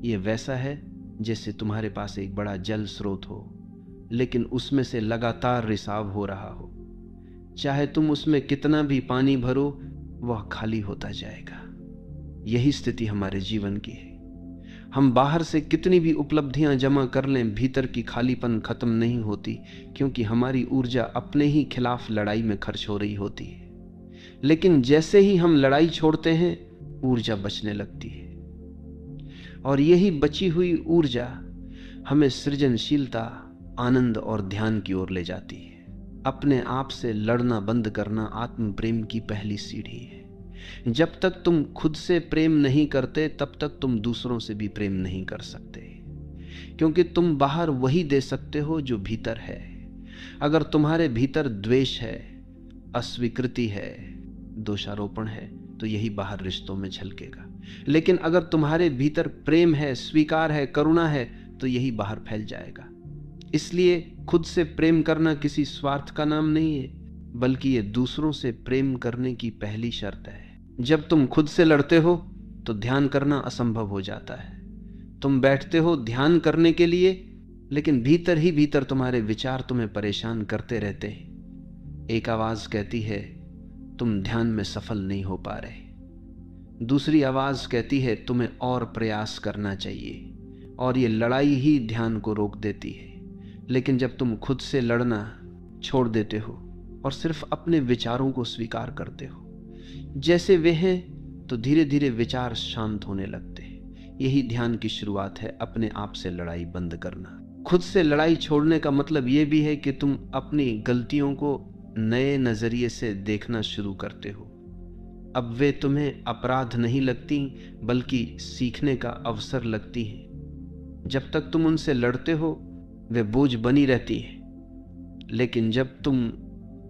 ये वैसा है जैसे तुम्हारे पास एक बड़ा जल स्रोत हो, लेकिन उसमें से लगातार रिसाव हो रहा हो। चाहे तुम उसमें कितना भी पानी भरो, वह खाली होता जाएगा। यही स्थिति हमारे जीवन की है। हम बाहर से कितनी भी उपलब्धियां जमा कर लें, भीतर की खालीपन खत्म नहीं होती, क्योंकि हमारी ऊर्जा अपने ही खिलाफ लड़ाई में खर्च हो रही होती है। लेकिन जैसे ही हम लड़ाई छोड़ते हैं, ऊर्जा बचने लगती है, और यही बची हुई ऊर्जा हमें सृजनशीलता, आनंद और ध्यान की ओर ले जाती है। अपने आप से लड़ना बंद करना आत्म प्रेम की पहली सीढ़ी है। जब तक तुम खुद से प्रेम नहीं करते, तब तक तुम दूसरों से भी प्रेम नहीं कर सकते, क्योंकि तुम बाहर वही दे सकते हो जो भीतर है। अगर तुम्हारे भीतर द्वेष है, अस्वीकृति है, दोषारोपण है, तो यही बाहर रिश्तों में झलकेगा। लेकिन अगर तुम्हारे भीतर प्रेम है, स्वीकार है, करुणा है, तो यही बाहर फैल जाएगा। इसलिए खुद से प्रेम करना किसी स्वार्थ का नाम नहीं है, बल्कि ये दूसरों से प्रेम करने की पहली शर्त है। जब तुम खुद से लड़ते हो तो ध्यान करना असंभव हो जाता है। तुम बैठते हो ध्यान करने के लिए, लेकिन भीतर ही भीतर तुम्हारे विचार तुम्हें परेशान करते रहते हैं। एक आवाज कहती है तुम ध्यान में सफल नहीं हो पा रहे, दूसरी आवाज कहती है तुम्हें और प्रयास करना चाहिए, और ये लड़ाई ही ध्यान को रोक देती है। लेकिन जब तुम खुद से लड़ना छोड़ देते हो और सिर्फ अपने विचारों को स्वीकार करते हो जैसे वे हैं, तो धीरे धीरे विचार शांत होने लगते हैं। यही ध्यान की शुरुआत है, अपने आप से लड़ाई बंद करना। खुद से लड़ाई छोड़ने का मतलब यह भी है कि तुम अपनी गलतियों को नए नजरिए से देखना शुरू करते हो। अब वे तुम्हें अपराध नहीं लगती, बल्कि सीखने का अवसर लगती हैं। जब तक तुम उनसे लड़ते हो वे बोझ बनी रहती है, लेकिन जब तुम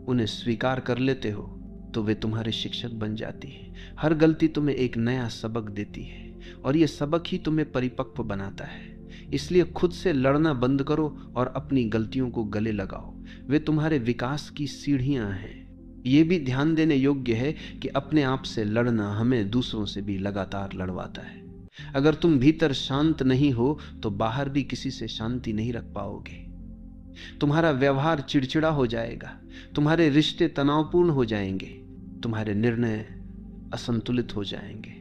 उन्हें स्वीकार कर लेते हो तो वे तुम्हारे शिक्षक बन जाती है। हर गलती तुम्हें एक नया सबक देती है, और यह सबक ही तुम्हें परिपक्व बनाता है। इसलिए खुद से लड़ना बंद करो और अपनी गलतियों को गले लगाओ। वे तुम्हारे विकास की सीढ़ियां हैं। ये भी ध्यान देने योग्य है कि अपने आप से लड़ना हमें दूसरों से भी लगातार लड़वाता है। अगर तुम भीतर शांत नहीं हो तो बाहर भी किसी से शांति नहीं रख पाओगे। तुम्हारा व्यवहार चिड़चिड़ा हो जाएगा, तुम्हारे रिश्ते तनावपूर्ण हो जाएंगे, तुम्हारे निर्णय असंतुलित हो जाएंगे।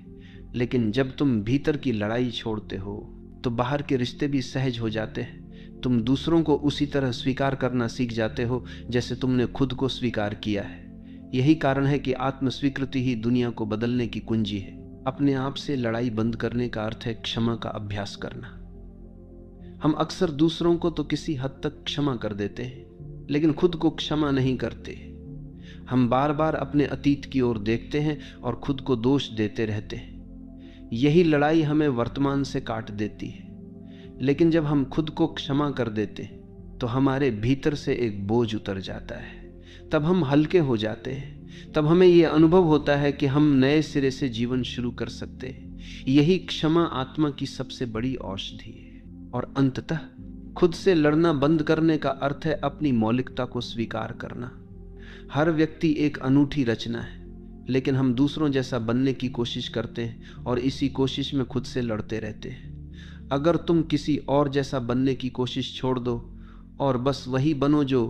लेकिन जब तुम भीतर की लड़ाई छोड़ते हो तो बाहर के रिश्ते भी सहज हो जाते हैं। तुम दूसरों को उसी तरह स्वीकार करना सीख जाते हो जैसे तुमने खुद को स्वीकार किया है। यही कारण है कि आत्मस्वीकृति ही दुनिया को बदलने की कुंजी है। अपने आप से लड़ाई बंद करने का अर्थ है क्षमा का अभ्यास करना। हम अक्सर दूसरों को तो किसी हद तक क्षमा कर देते हैं, लेकिन खुद को क्षमा नहीं करते। हम बार बार अपने अतीत की ओर देखते हैं और खुद को दोष देते रहते हैं। यही लड़ाई हमें वर्तमान से काट देती है। लेकिन जब हम खुद को क्षमा कर देते हैं तो हमारे भीतर से एक बोझ उतर जाता है। तब हम हल्के हो जाते हैं। तब हमें यह अनुभव होता है कि हम नए सिरे से जीवन शुरू कर सकते हैं। यही क्षमा आत्मा की सबसे बड़ी औषधि है। और अंततः खुद से लड़ना बंद करने का अर्थ है अपनी मौलिकता को स्वीकार करना। हर व्यक्ति एक अनूठी रचना है, लेकिन हम दूसरों जैसा बनने की कोशिश करते हैं और इसी कोशिश में खुद से लड़ते रहते हैं। अगर तुम किसी और जैसा बनने की कोशिश छोड़ दो और बस वही बनो जो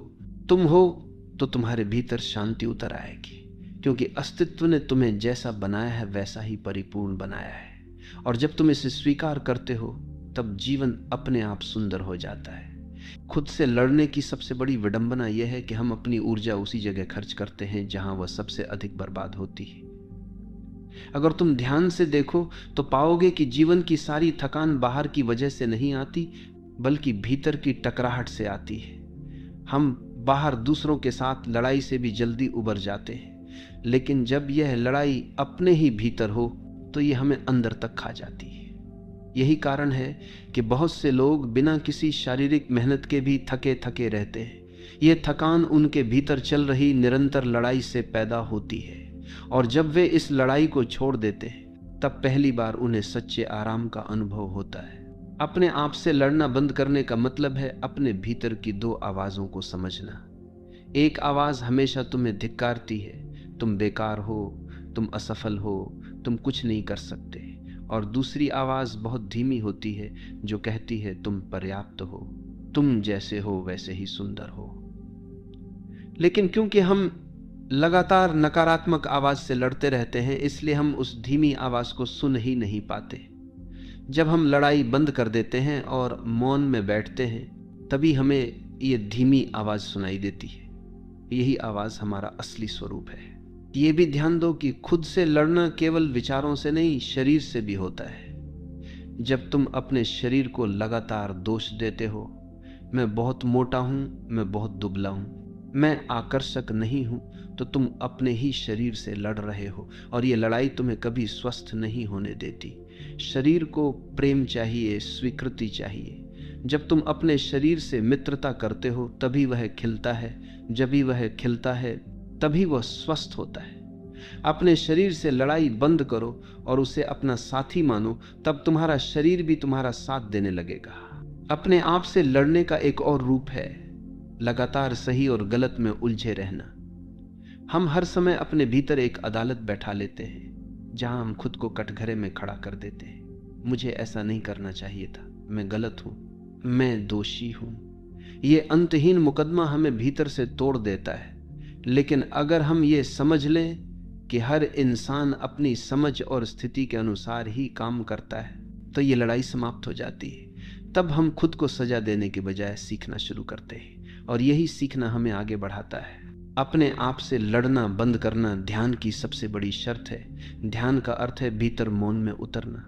तुम हो, तो तुम्हारे भीतर शांति उतर आएगी, क्योंकि अस्तित्व ने तुम्हें जैसा बनाया है वैसा ही परिपूर्ण बनाया है। और जब तुम इसे स्वीकार करते हो तब जीवन अपने आप सुंदर हो जाता है। खुद से लड़ने की सबसे बड़ी विडंबना यह है कि हम अपनी ऊर्जा उसी जगह खर्च करते हैं जहां वह सबसे अधिक बर्बाद होती है। अगर तुम ध्यान से देखो तो पाओगे कि जीवन की सारी थकान बाहर की वजह से नहीं आती, बल्कि भीतर की टकराहट से आती है। हम बाहर दूसरों के साथ लड़ाई से भी जल्दी उबर जाते हैं, लेकिन जब यह लड़ाई अपने ही भीतर हो तो यह हमें अंदर तक खा जाती है। यही कारण है कि बहुत से लोग बिना किसी शारीरिक मेहनत के भी थके थके रहते हैं। यह थकान उनके भीतर चल रही निरंतर लड़ाई से पैदा होती है, और जब वे इस लड़ाई को छोड़ देते हैं तब पहली बार उन्हें सच्चे आराम का अनुभव होता है। अपने आप से लड़ना बंद करने का मतलब है अपने भीतर की दो आवाज़ों को समझना। एक आवाज़ हमेशा तुम्हें धिक्कारती है, तुम बेकार हो, तुम असफल हो, तुम कुछ नहीं कर सकते। और दूसरी आवाज़ बहुत धीमी होती है जो कहती है तुम पर्याप्त हो, तुम जैसे हो वैसे ही सुंदर हो। लेकिन क्योंकि हम लगातार नकारात्मक आवाज़ से लड़ते रहते हैं, इसलिए हम उस धीमी आवाज़ को सुन ही नहीं पाते। जब हम लड़ाई बंद कर देते हैं और मौन में बैठते हैं, तभी हमें ये धीमी आवाज़ सुनाई देती है। यही आवाज़ हमारा असली स्वरूप है। ये भी ध्यान दो कि खुद से लड़ना केवल विचारों से नहीं, शरीर से भी होता है। जब तुम अपने शरीर को लगातार दोष देते हो, मैं बहुत मोटा हूं, मैं बहुत दुबला हूं, मैं आकर्षक नहीं हूं, तो तुम अपने ही शरीर से लड़ रहे हो, और ये लड़ाई तुम्हें कभी स्वस्थ नहीं होने देती। शरीर को प्रेम चाहिए, स्वीकृति चाहिए। जब तुम अपने शरीर से मित्रता करते हो तभी वह खिलता है। जब भी वह खिलता है तभी वह स्वस्थ होता है। अपने शरीर से लड़ाई बंद करो और उसे अपना साथी मानो, तब तुम्हारा शरीर भी तुम्हारा साथ देने लगेगा। अपने आप से लड़ने का एक और रूप है लगातार सही और गलत में उलझे रहना। हम हर समय अपने भीतर एक अदालत बैठा लेते हैं जहां हम खुद को कटघरे में खड़ा कर देते हैं। मुझे ऐसा नहीं करना चाहिए था, मैं गलत हूं, मैं दोषी हूं। ये अंतहीन मुकदमा हमें भीतर से तोड़ देता है। लेकिन अगर हम ये समझ लें कि हर इंसान अपनी समझ और स्थिति के अनुसार ही काम करता है, तो ये लड़ाई समाप्त हो जाती है। तब हम खुद को सजा देने के बजाय सीखना शुरू करते हैं, और यही सीखना हमें आगे बढ़ाता है। अपने आप से लड़ना बंद करना ध्यान की सबसे बड़ी शर्त है। ध्यान का अर्थ है भीतर मौन में उतरना।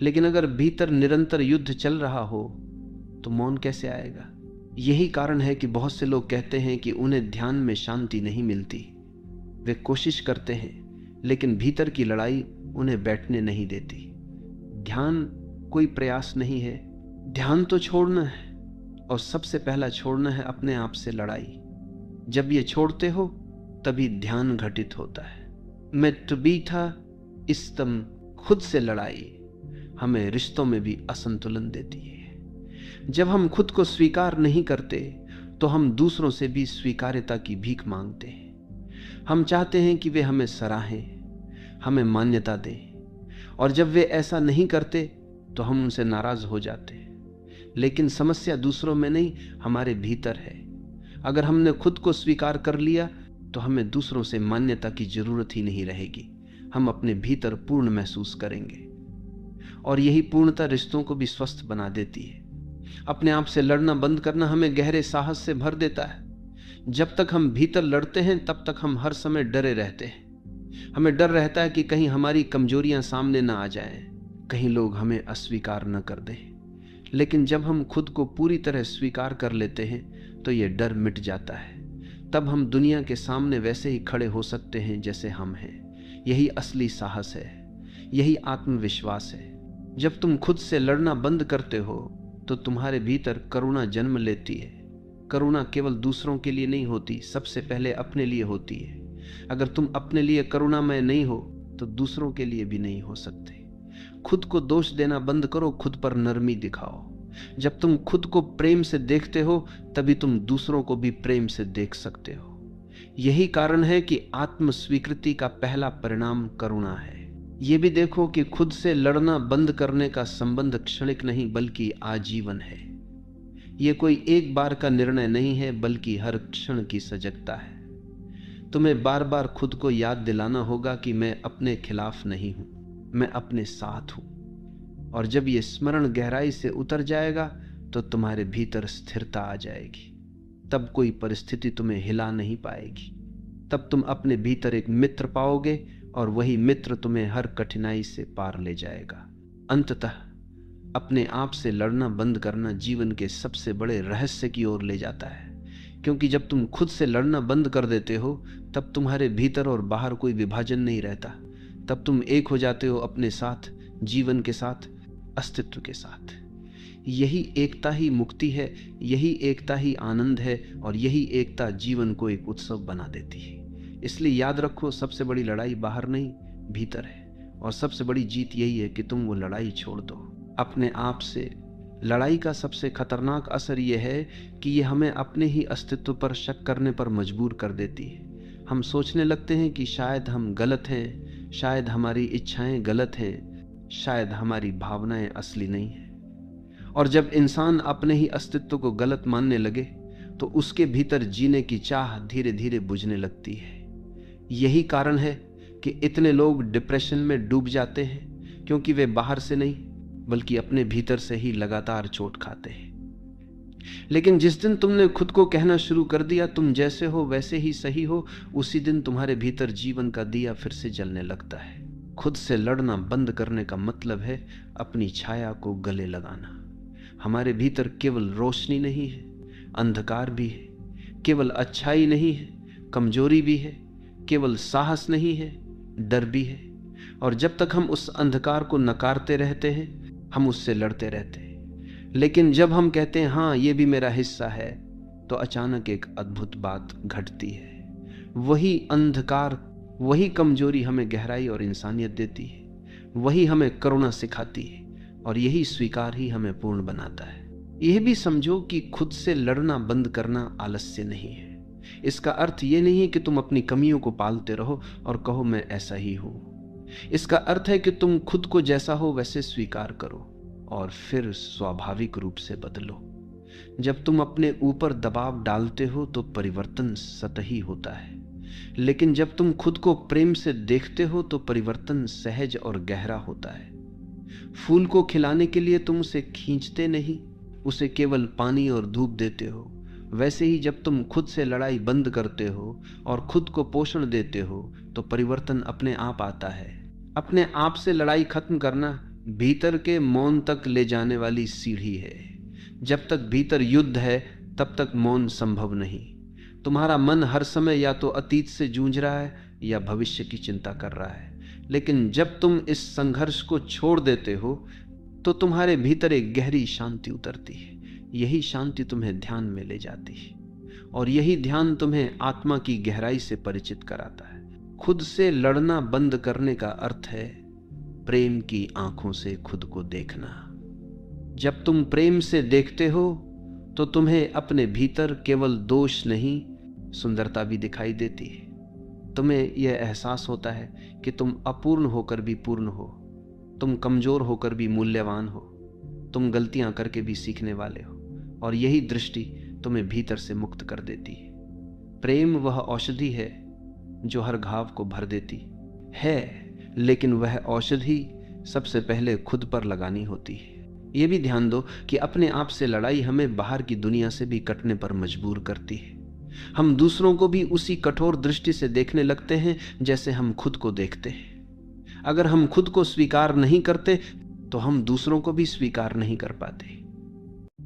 लेकिन अगर भीतर निरंतर युद्ध चल रहा हो तो मौन कैसे आएगा? यही कारण है कि बहुत से लोग कहते हैं कि उन्हें ध्यान में शांति नहीं मिलती। वे कोशिश करते हैं, लेकिन भीतर की लड़ाई उन्हें बैठने नहीं देती। ध्यान कोई प्रयास नहीं है। ध्यान तो छोड़ना है, और सबसे पहला छोड़ना है अपने आप से लड़ाई। जब ये छोड़ते हो तभी ध्यान घटित होता है। मैं तुबीथा इस्तम, खुद से लड़ाई हमें रिश्तों में भी असंतुलन देती है। जब हम खुद को स्वीकार नहीं करते तो हम दूसरों से भी स्वीकार्यता की भीख मांगते हैं। हम चाहते हैं कि वे हमें सराहें, हमें मान्यता दें, और जब वे ऐसा नहीं करते तो हम उनसे नाराज हो जाते हैं। लेकिन समस्या दूसरों में नहीं, हमारे भीतर है। अगर हमने खुद को स्वीकार कर लिया तो हमें दूसरों से मान्यता की जरूरत ही नहीं रहेगी। हम अपने भीतर पूर्ण महसूस करेंगे, और यही पूर्णता रिश्तों को भी स्वस्थ बना देती है। अपने आप से लड़ना बंद करना हमें गहरे साहस से भर देता है। जब तक हम भीतर लड़ते हैं तब तक हम हर समय डरे रहते हैं। हमें डर रहता है कि कहीं हमारी कमजोरियां सामने ना आ जाएं, कहीं लोग हमें अस्वीकार न कर दें। लेकिन जब हम खुद को पूरी तरह स्वीकार कर लेते हैं तो यह डर मिट जाता है। तब हम दुनिया के सामने वैसे ही खड़े हो सकते हैं जैसे हम हैं। यही असली साहस है, यही आत्मविश्वास है। जब तुम खुद से लड़ना बंद करते हो तो तुम्हारे भीतर करुणा जन्म लेती है। करुणा केवल दूसरों के लिए नहीं होती, सबसे पहले अपने लिए होती है। अगर तुम अपने लिए करुणामय नहीं हो तो दूसरों के लिए भी नहीं हो सकते। खुद को दोष देना बंद करो, खुद पर नरमी दिखाओ। जब तुम खुद को प्रेम से देखते हो तभी तुम दूसरों को भी प्रेम से देख सकते हो। यही कारण है कि आत्म स्वीकृति का पहला परिणाम करुणा है। ये भी देखो कि खुद से लड़ना बंद करने का संबंध क्षणिक नहीं बल्कि आजीवन है। ये कोई एक बार का निर्णय नहीं है, बल्कि हर क्षण की सजगता है। तुम्हें बार बार खुद को याद दिलाना होगा कि मैं अपने खिलाफ नहीं हूं, मैं अपने साथ हूं। और जब ये स्मरण गहराई से उतर जाएगा तो तुम्हारे भीतर स्थिरता आ जाएगी। तब कोई परिस्थिति तुम्हें हिला नहीं पाएगी। तब तुम अपने भीतर एक मित्र पाओगे, और वही मित्र तुम्हें हर कठिनाई से पार ले जाएगा। अंततः अपने आप से लड़ना बंद करना जीवन के सबसे बड़े रहस्य की ओर ले जाता है। क्योंकि जब तुम खुद से लड़ना बंद कर देते हो तब तुम्हारे भीतर और बाहर कोई विभाजन नहीं रहता। तब तुम एक हो जाते हो अपने साथ, जीवन के साथ, अस्तित्व के साथ। यही एकता ही मुक्ति है, यही एकता ही आनंद है, और यही एकता जीवन को एक उत्सव बना देती है। इसलिए याद रखो, सबसे बड़ी लड़ाई बाहर नहीं भीतर है, और सबसे बड़ी जीत यही है कि तुम वो लड़ाई छोड़ दो अपने आप से। लड़ाई का सबसे खतरनाक असर यह है कि ये हमें अपने ही अस्तित्व पर शक करने पर मजबूर कर देती है। हम सोचने लगते हैं कि शायद हम गलत हैं, शायद हमारी इच्छाएं गलत हैं, शायद हमारी भावनाएं असली नहीं हैं। और जब इंसान अपने ही अस्तित्व को गलत मानने लगे तो उसके भीतर जीने की चाह धीरे धीरे बुझने लगती है। यही कारण है कि इतने लोग डिप्रेशन में डूब जाते हैं, क्योंकि वे बाहर से नहीं बल्कि अपने भीतर से ही लगातार चोट खाते हैं। लेकिन जिस दिन तुमने खुद को कहना शुरू कर दिया तुम जैसे हो वैसे ही सही हो, उसी दिन तुम्हारे भीतर जीवन का दिया फिर से जलने लगता है। खुद से लड़ना बंद करने का मतलब है अपनी छाया को गले लगाना। हमारे भीतर केवल रोशनी नहीं है, अंधकार भी है। केवल अच्छाई नहीं है, कमजोरी भी है। केवल साहस नहीं है, डर भी है। और जब तक हम उस अंधकार को नकारते रहते हैं हम उससे लड़ते रहते हैं। लेकिन जब हम कहते हैं हाँ ये भी मेरा हिस्सा है, तो अचानक एक अद्भुत बात घटती है। वही अंधकार, वही कमजोरी हमें गहराई और इंसानियत देती है। वही हमें करुणा सिखाती है, और यही स्वीकार ही हमें पूर्ण बनाता है। यह भी समझो कि खुद से लड़ना बंद करना आलस्य नहीं है। इसका अर्थ ये नहीं है कि तुम अपनी कमियों को पालते रहो और कहो मैं ऐसा ही हूं। इसका अर्थ है कि तुम खुद को जैसा हो वैसे स्वीकार करो और फिर स्वाभाविक रूप से बदलो। जब तुम अपने ऊपर दबाव डालते हो तो परिवर्तन सतही होता है, लेकिन जब तुम खुद को प्रेम से देखते हो तो परिवर्तन सहज और गहरा होता है। फूल को खिलाने के लिए तुम उसे खींचते नहीं, उसे केवल पानी और धूप देते हो। वैसे ही जब तुम खुद से लड़ाई बंद करते हो और खुद को पोषण देते हो तो परिवर्तन अपने आप आता है। अपने आप से लड़ाई खत्म करना भीतर के मौन तक ले जाने वाली सीढ़ी है। जब तक भीतर युद्ध है तब तक मौन संभव नहीं। तुम्हारा मन हर समय या तो अतीत से जूझ रहा है या भविष्य की चिंता कर रहा है, लेकिन जब तुम इस संघर्ष को छोड़ देते हो तो तुम्हारे भीतर एक गहरी शांति उतरती है। यही शांति तुम्हें ध्यान में ले जाती है और यही ध्यान तुम्हें आत्मा की गहराई से परिचित कराता है। खुद से लड़ना बंद करने का अर्थ है प्रेम की आंखों से खुद को देखना। जब तुम प्रेम से देखते हो तो तुम्हें अपने भीतर केवल दोष नहीं, सुंदरता भी दिखाई देती है। तुम्हें यह एहसास होता है कि तुम अपूर्ण होकर भी पूर्ण हो, तुम कमजोर होकर भी मूल्यवान हो, तुम गलतियां करके भी सीखने वाले हो, और यही दृष्टि तुम्हें भीतर से मुक्त कर देती है। प्रेम वह औषधि है जो हर घाव को भर देती है, लेकिन वह औषधि सबसे पहले खुद पर लगानी होती है। यह भी ध्यान दो कि अपने आप से लड़ाई हमें बाहर की दुनिया से भी कटने पर मजबूर करती है। हम दूसरों को भी उसी कठोर दृष्टि से देखने लगते हैं जैसे हम खुद को देखते हैं। अगर हम खुद को स्वीकार नहीं करते तो हम दूसरों को भी स्वीकार नहीं कर पाते,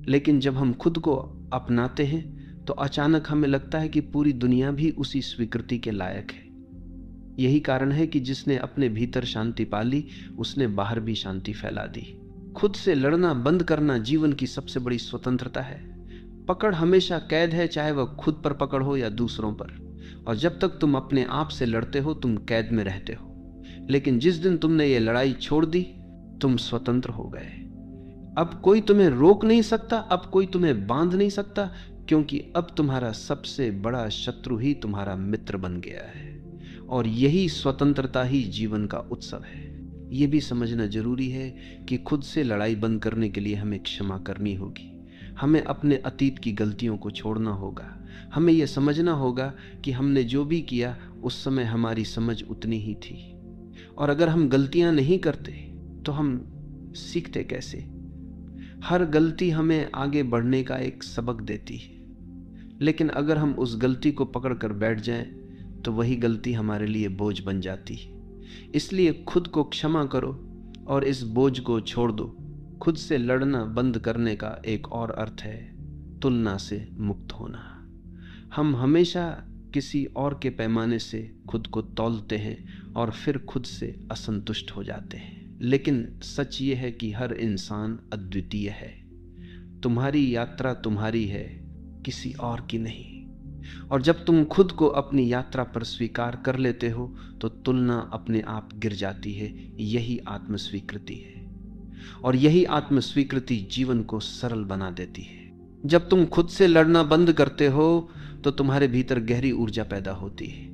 लेकिन जब हम खुद को अपनाते हैं तो अचानक हमें लगता है कि पूरी दुनिया भी उसी स्वीकृति के लायक है। यही कारण है कि जिसने अपने भीतर शांति पाली उसने बाहर भी शांति फैला दी। खुद से लड़ना बंद करना जीवन की सबसे बड़ी स्वतंत्रता है। पकड़ हमेशा कैद है, चाहे वह खुद पर पकड़ हो या दूसरों पर, और जब तक तुम अपने आप से लड़ते हो तुम कैद में रहते हो। लेकिन जिस दिन तुमने ये लड़ाई छोड़ दी तुम स्वतंत्र हो गए। अब कोई तुम्हें रोक नहीं सकता, अब कोई तुम्हें बांध नहीं सकता, क्योंकि अब तुम्हारा सबसे बड़ा शत्रु ही तुम्हारा मित्र बन गया है। और यही स्वतंत्रता ही जीवन का उत्सव है। यह भी समझना जरूरी है कि खुद से लड़ाई बंद करने के लिए हमें क्षमा करनी होगी। हमें अपने अतीत की गलतियों को छोड़ना होगा। हमें यह समझना होगा कि हमने जो भी किया उस समय हमारी समझ उतनी ही थी, और अगर हम गलतियां नहीं करते तो हम सीखते कैसे। हर गलती हमें आगे बढ़ने का एक सबक देती है, लेकिन अगर हम उस गलती को पकड़कर बैठ जाएं तो वही गलती हमारे लिए बोझ बन जाती है। इसलिए खुद को क्षमा करो और इस बोझ को छोड़ दो। खुद से लड़ना बंद करने का एक और अर्थ है तुलना से मुक्त होना। हम हमेशा किसी और के पैमाने से खुद को तौलते हैं और फिर खुद से असंतुष्ट हो जाते हैं, लेकिन सच ये है कि हर इंसान अद्वितीय है। तुम्हारी यात्रा तुम्हारी है, किसी और की नहीं। और जब तुम खुद को अपनी यात्रा पर स्वीकार कर लेते हो तो तुलना अपने आप गिर जाती है। यही आत्मस्वीकृति है, और यही आत्मस्वीकृति जीवन को सरल बना देती है। जब तुम खुद से लड़ना बंद करते हो तो तुम्हारे भीतर गहरी ऊर्जा पैदा होती है।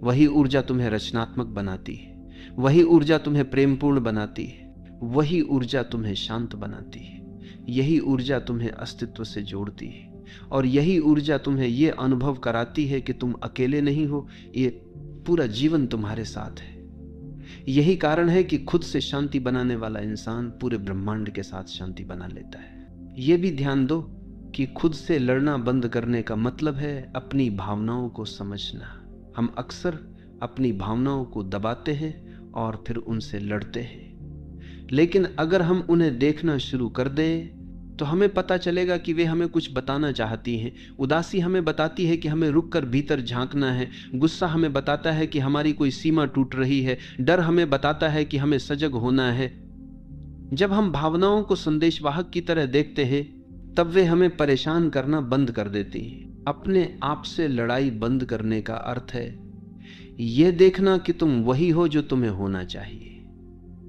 वही ऊर्जा तुम्हें रचनात्मक बनाती है, वही ऊर्जा तुम्हें प्रेमपूर्ण बनाती है, वही ऊर्जा तुम्हें शांत बनाती है। यही ऊर्जा तुम्हें अस्तित्व से जोड़ती है, और यही ऊर्जा तुम्हें यह अनुभव कराती है कि तुम अकेले नहीं हो, ये पूरा जीवन तुम्हारे साथ है। यही कारण है कि खुद से शांति बनाने वाला इंसान पूरे ब्रह्मांड के साथ शांति बना लेता है। यह भी ध्यान दो कि खुद से लड़ना बंद करने का मतलब है अपनी भावनाओं को समझना। हम अक्सर अपनी भावनाओं को दबाते हैं और फिर उनसे लड़ते हैं, लेकिन अगर हम उन्हें देखना शुरू कर दें तो हमें पता चलेगा कि वे हमें कुछ बताना चाहती हैं। उदासी हमें बताती है कि हमें रुककर भीतर झांकना है। गुस्सा हमें बताता है कि हमारी कोई सीमा टूट रही है। डर हमें बताता है कि हमें सजग होना है। जब हम भावनाओं को संदेशवाहक की तरह देखते हैं तब वे हमें परेशान करना बंद कर देती हैं। अपने आप से लड़ाई बंद करने का अर्थ है यह देखना कि तुम वही हो जो तुम्हें होना चाहिए।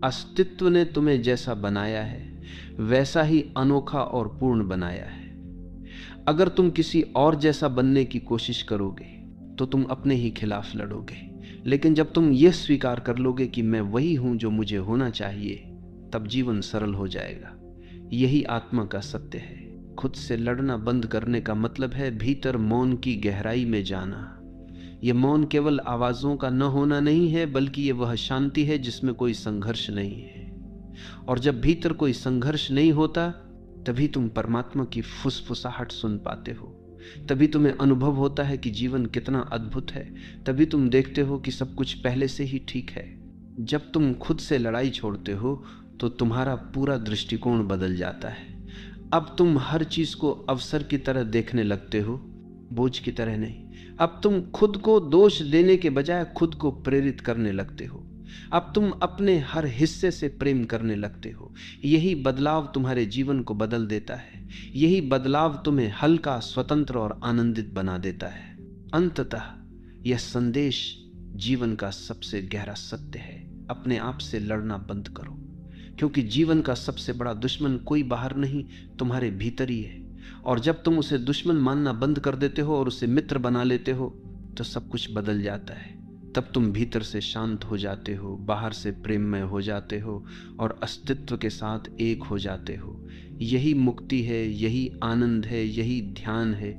अस्तित्व ने तुम्हें जैसा बनाया है वैसा ही अनोखा और पूर्ण बनाया है। अगर तुम किसी और जैसा बनने की कोशिश करोगे तो तुम अपने ही खिलाफ लड़ोगे, लेकिन जब तुम यह स्वीकार कर लोगे कि मैं वही हूं जो मुझे होना चाहिए, तब जीवन सरल हो जाएगा। यही आत्मा का सत्य है। खुद से लड़ना बंद करने का मतलब है भीतर मौन की गहराई में जाना। यह मौन केवल आवाजों का न होना नहीं है, बल्कि यह वह शांति है जिसमें कोई संघर्ष नहीं है। और जब भीतर कोई संघर्ष नहीं होता, तभी तुम परमात्मा की फुसफुसाहट सुन पाते हो। तभी तुम्हें अनुभव होता है कि जीवन कितना अद्भुत है। तभी तुम देखते हो कि सब कुछ पहले से ही ठीक है। जब तुम खुद से लड़ाई छोड़ते हो तो तुम्हारा पूरा दृष्टिकोण बदल जाता है। अब तुम हर चीज को अवसर की तरह देखने लगते हो, बोझ की तरह नहीं। अब तुम खुद को दोष देने के बजाय खुद को प्रेरित करने लगते हो। अब तुम अपने हर हिस्से से प्रेम करने लगते हो। यही बदलाव तुम्हारे जीवन को बदल देता है। यही बदलाव तुम्हें हल्का, स्वतंत्र और आनंदित बना देता है। अंततः यह संदेश जीवन का सबसे गहरा सत्य है। अपने आप से लड़ना बंद करो, क्योंकि जीवन का सबसे बड़ा दुश्मन कोई बाहर नहीं, तुम्हारे भीतर ही है। और जब तुम उसे दुश्मन मानना बंद कर देते हो और उसे मित्र बना लेते हो, तो सब कुछ बदल जाता है। तब तुम भीतर से शांत हो जाते हो, बाहर से प्रेममय हो जाते हो और अस्तित्व के साथ एक हो जाते हो। यही मुक्ति है, यही आनंद है, यही ध्यान है,